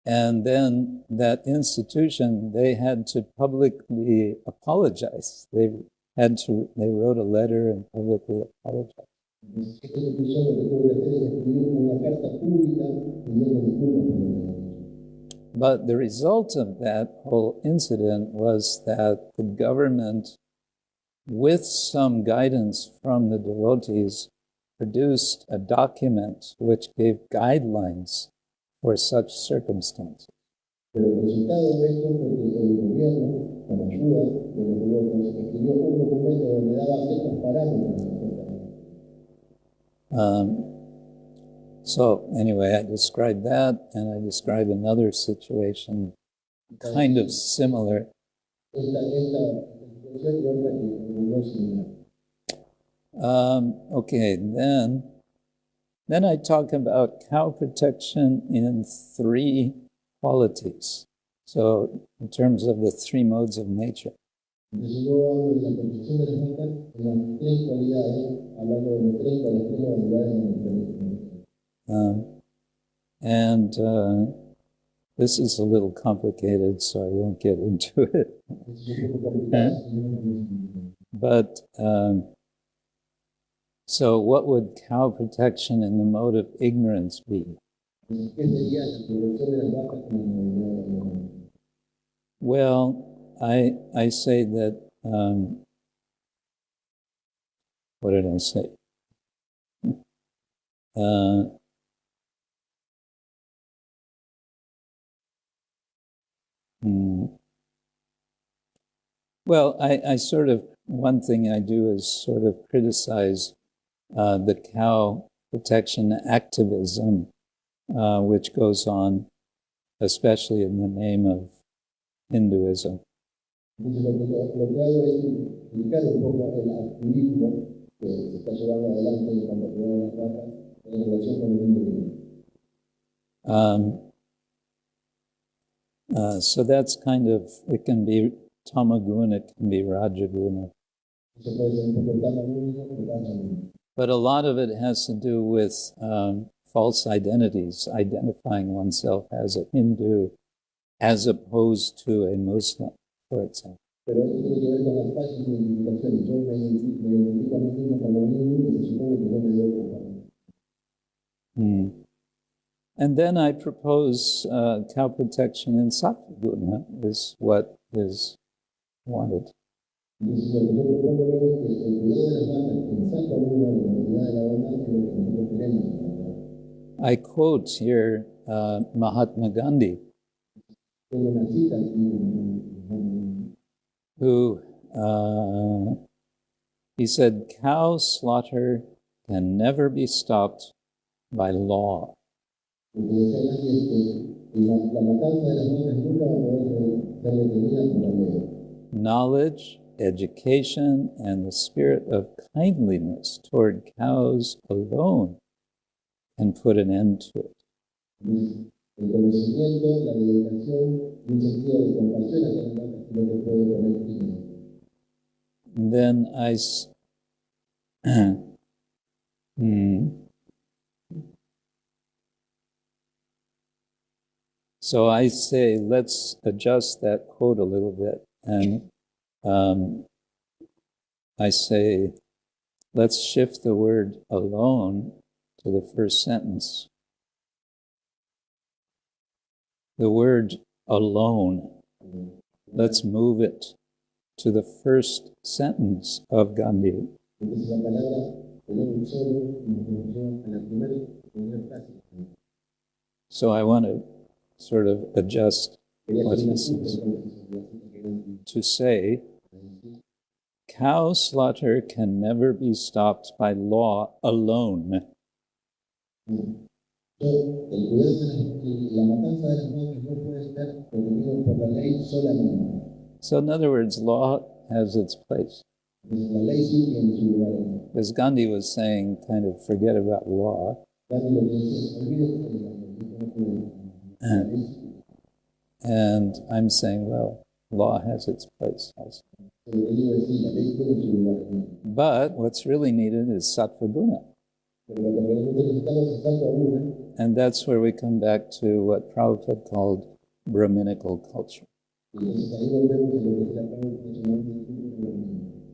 And then that institution, they had to publicly apologize. They wrote a letter and publicly apologized. But the result of that whole incident was that the government, with some guidance from the devotees, produced a document which gave guidelines for such circumstances. Pero el resultado de esto fue que el gobierno, con ayuda de los devotos, escribió un documento donde daba ciertos parámetros. So anyway, I described that, and I described another situation kind of similar. Okay, then I talk about cow protection in 3 qualities. So in terms of the 3 modes of nature. This is a little complicated, so I won't get into it. But so what would cow protection in the mode of ignorance be? Well, I say that, what did I say? Well, I sort of, one thing I do is sort of criticize the cow protection activism, which goes on, especially in the name of Hinduism. So that's kind of, it can be tamaguna, it can be rajaguna. But a lot of it has to do with false identities, identifying oneself as a Hindu as opposed to a Muslim, for example. And then I propose cow protection in Sattva-guna is what is wanted. I quote here Mahatma Gandhi, who he said, "Cow slaughter can never be stopped by law. Knowledge education and the spirit of kindliness toward cows alone can put an end to it. El conocimiento, la dedicación, un sentido de compasión hacia las vacas es lo que puede poner fin. Then So I say, let's adjust that quote a little bit. And I say, let's shift the word alone to the first sentence. The word alone, let's move it to the first sentence of Gandhi. So I want to sort of adjust what he says to say, cow slaughter can never be stopped by law alone. So in other words, law has its place. As Gandhi was saying, kind of forget about law. And I'm saying, well, law has its place also. But what's really needed is sattva guna. And that's where we come back to what Prabhupada called Brahminical culture.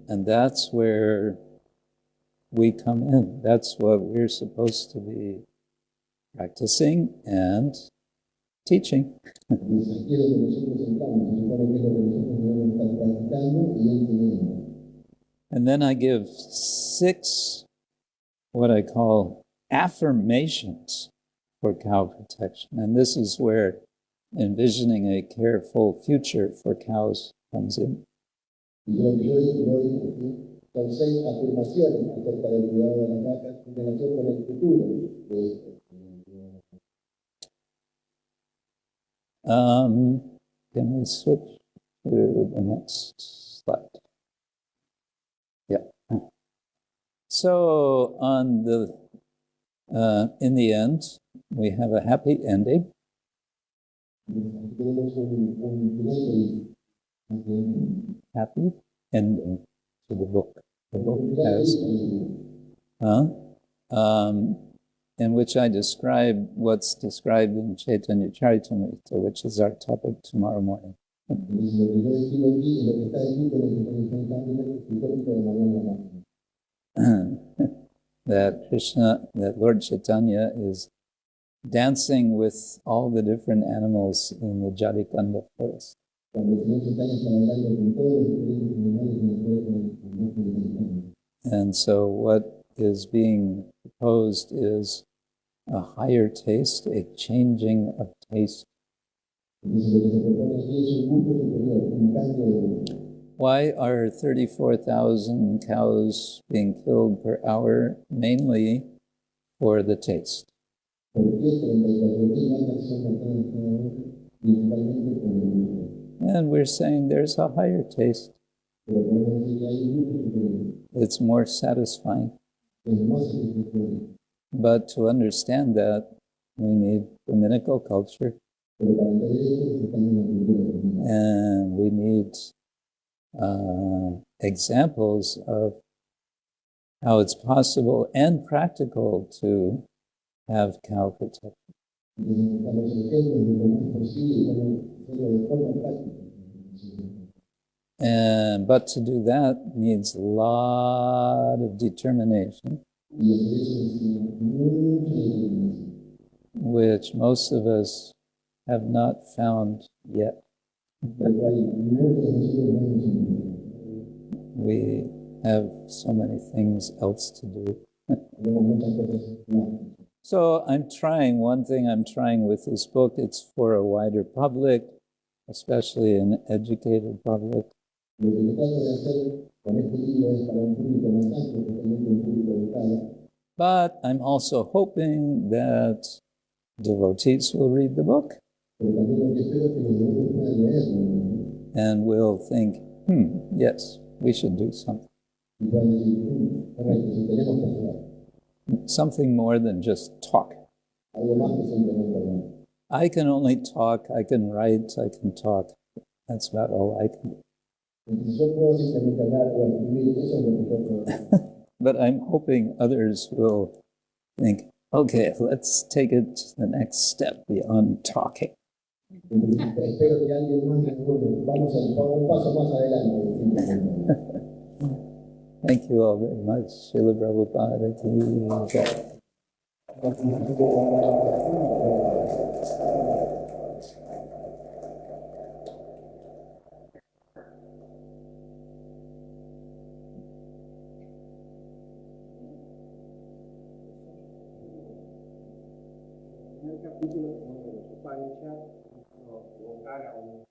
And that's where we come in. That's what we're supposed to be practicing and teaching. And then I give 6 what I call affirmations for cow protection. And this is where envisioning a careful future for cows comes in. Can we switch to the next slide? Yeah. So on the in the end, we have a happy ending. Happy ending to the book. The book has, in which I describe what's described in Chaitanya Charitamrita, which is our topic tomorrow morning. That Lord Chaitanya is dancing with all the different animals in the Jadikanda forest. And so what is being proposed is a higher taste, a changing of taste. Why are 34,000 cows being killed per hour? Mainly for the taste. And we're saying there's a higher taste. It's more satisfying. But to understand that, we need Brahminical culture. And we need examples of how it's possible and practical to have cow protection. But to do that needs a lot of determination, which most of us have not found yet. We have so many things else to do. So one thing I'm trying with this book, it's for a wider public, especially an educated public. But I'm also hoping that devotees will read the book and will think, yes, we should do something. Y pueden decir, correcto, si tenemos que hacer Something more than just talk. algo más que simplemente hablar. I can only talk, I can write, I can talk. That's about all I can do. Entonces yo puedo simplemente hablar o escribir, eso es lo que yo puedo hacer. But I'm hoping others will think, okay, let's take it to the next step beyond talking. Entonces, espero que alguien más diga, bueno, vamos a un paso más adelante. Thank you all very much. Srila Prabhupada ki jai. En el capítulo 1 de los Upanishads, nos evocar a un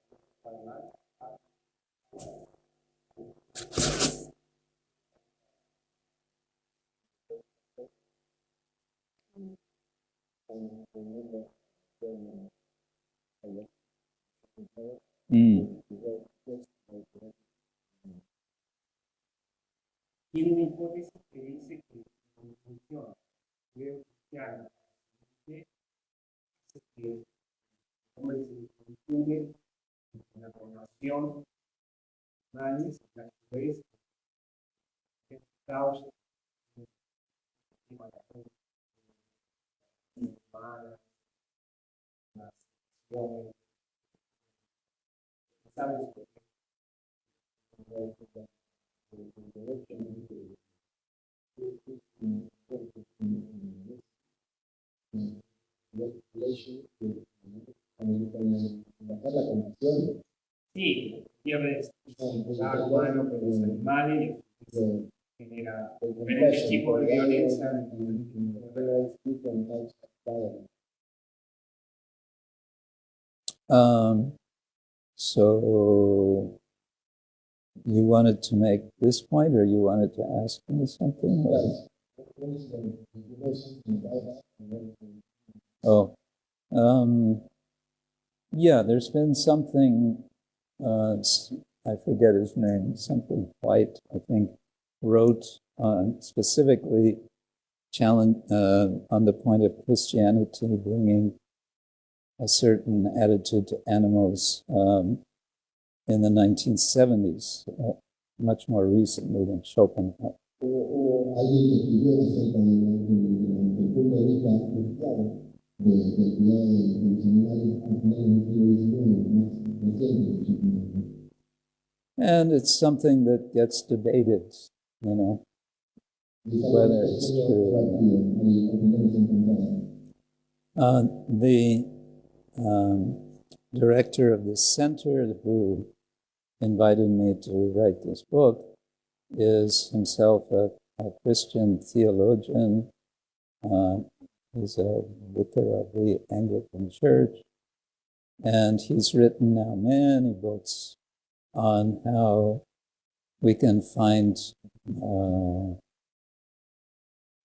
animal. Tiene una hipótesis que dice que la función judeo cristiana hace que el hombre se confunde con la formación humana, la que es el caos humana, las acciones, ¿sabes? La condición Sí, pierde el humano con los animales y genera diferentes tipos de violencia. So you wanted to make this point, or you wanted to ask me something? Or? Oh, yeah, there's been something, I forget his name, something White, I think, wrote on specifically challenge on the point of Christianity bringing a certain attitude to animals in the 1970s, much more recently than Schopenhauer. Hubo alguien que escribió acerca del punto de vista cristiano del cuidado de los animales al final del siglo XIX, más reciente. And it's something that gets debated, you know, whether it's true or not. The director of this center who invited me to write this book is himself a Christian theologian. He's a vicar of the Anglican Church, and he's written now many books on how we can find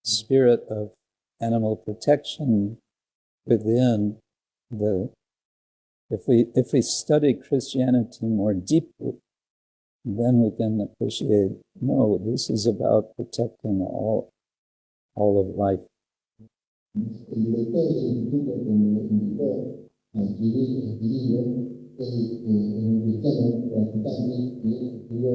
spirit of animal protection within the. If we study Christianity more deeply, then we can appreciate, no, this is about protecting all of life. El director del instituto que me invitó a escribir este libro es un cristiano practicante que escribió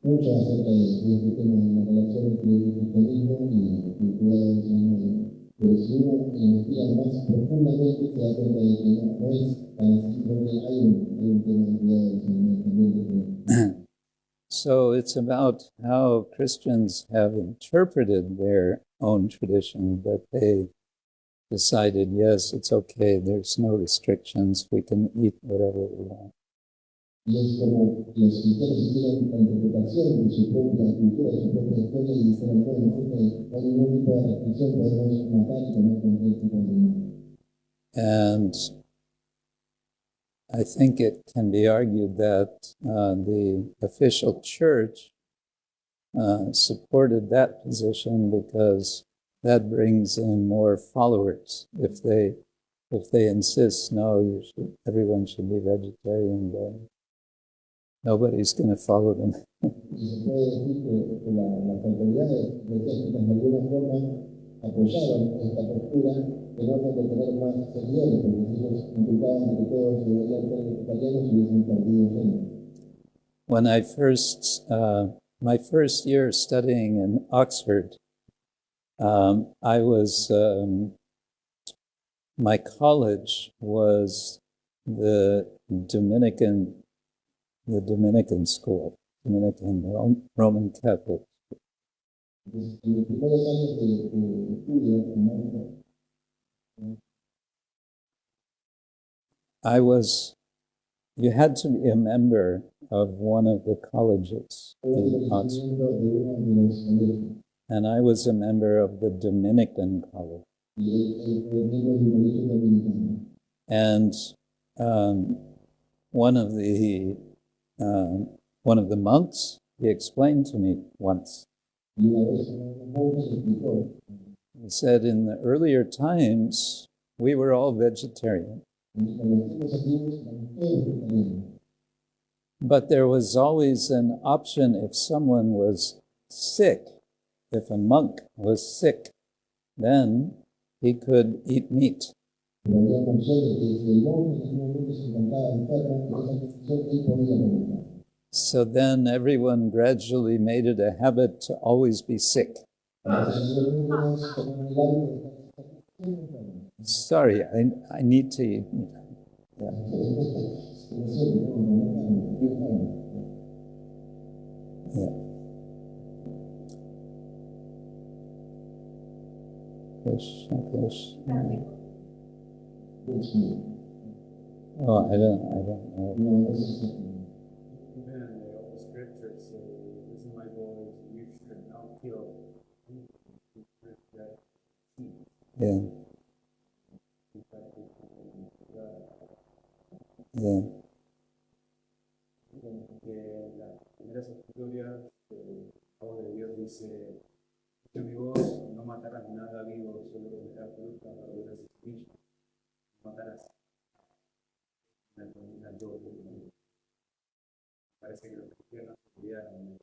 mucho acerca de este tema de la relación entre el cristianismo y el cuidado de los animales. Pero si uno investiga más profundamente se da cuenta de que no es tan así, porque hay un tema de cuidado de los animales también. So it's about how Christians have interpreted their own tradition, that they decided, yes, it's okay, there's no restrictions, we can eat whatever we want. Y es como los cristianos hicieron la interpretación de su propia cultura, de su propia historia y dijeron, bueno, no hay ningún tipo de restricción, podemos matar y comer cualquier tipo de animal. And I think it can be argued that the official church supported that position because that brings in more followers. If they insist, no, everyone should be vegetarian, then nobody's going to follow them. Y se puede decir que las autoridades eclesiásticas de alguna forma apoyaron esta postura en orden de tener más seguidores, porque si ellos implicaban que todos se deberían ser vegetarianos, hubiesen perdido gente. When I first, my first year studying in Oxford, I was, my college was the Dominican school, Dominican Roman Catholic. Entonces, en los primeros años de estudio en México, You had to be a member of one of the colleges in Oxford. miembro de uno de los colegios, And I was a member of the Dominican College. y él fue miembro de un colegio dominicano. And one of the monks, he explained to me once. Y una vez un monje le explicó, He said, in the earlier times, we were all vegetarian. en los tiempos antiguos eran todos vegetarianos. But there was always an option if someone was sick, if a monk was sick, then he could eat meat. Pero había una opción de que si el monje en algún momento se encontraba enfermo, esa condición él podía comer. So then everyone gradually made it a habit to always be sick. Entonces algunos tomaron el hábito de estar siempre enfermos. Sorry, I need to eat meat. Yeah. Como siempre, no, no, Yeah. Krishna, Krishna. Oh, I don't know. no, eso es Even in the old scriptures say, this is my boy, you should not kill anything that Yeah. Yeah. que las primeras escrituras, el Pablo de Dios dice, yo mi voz, no matarás nada vivo, solo comerás fruta, verduras y semillas, no matarás. Parece que los cristianos se olvidaron.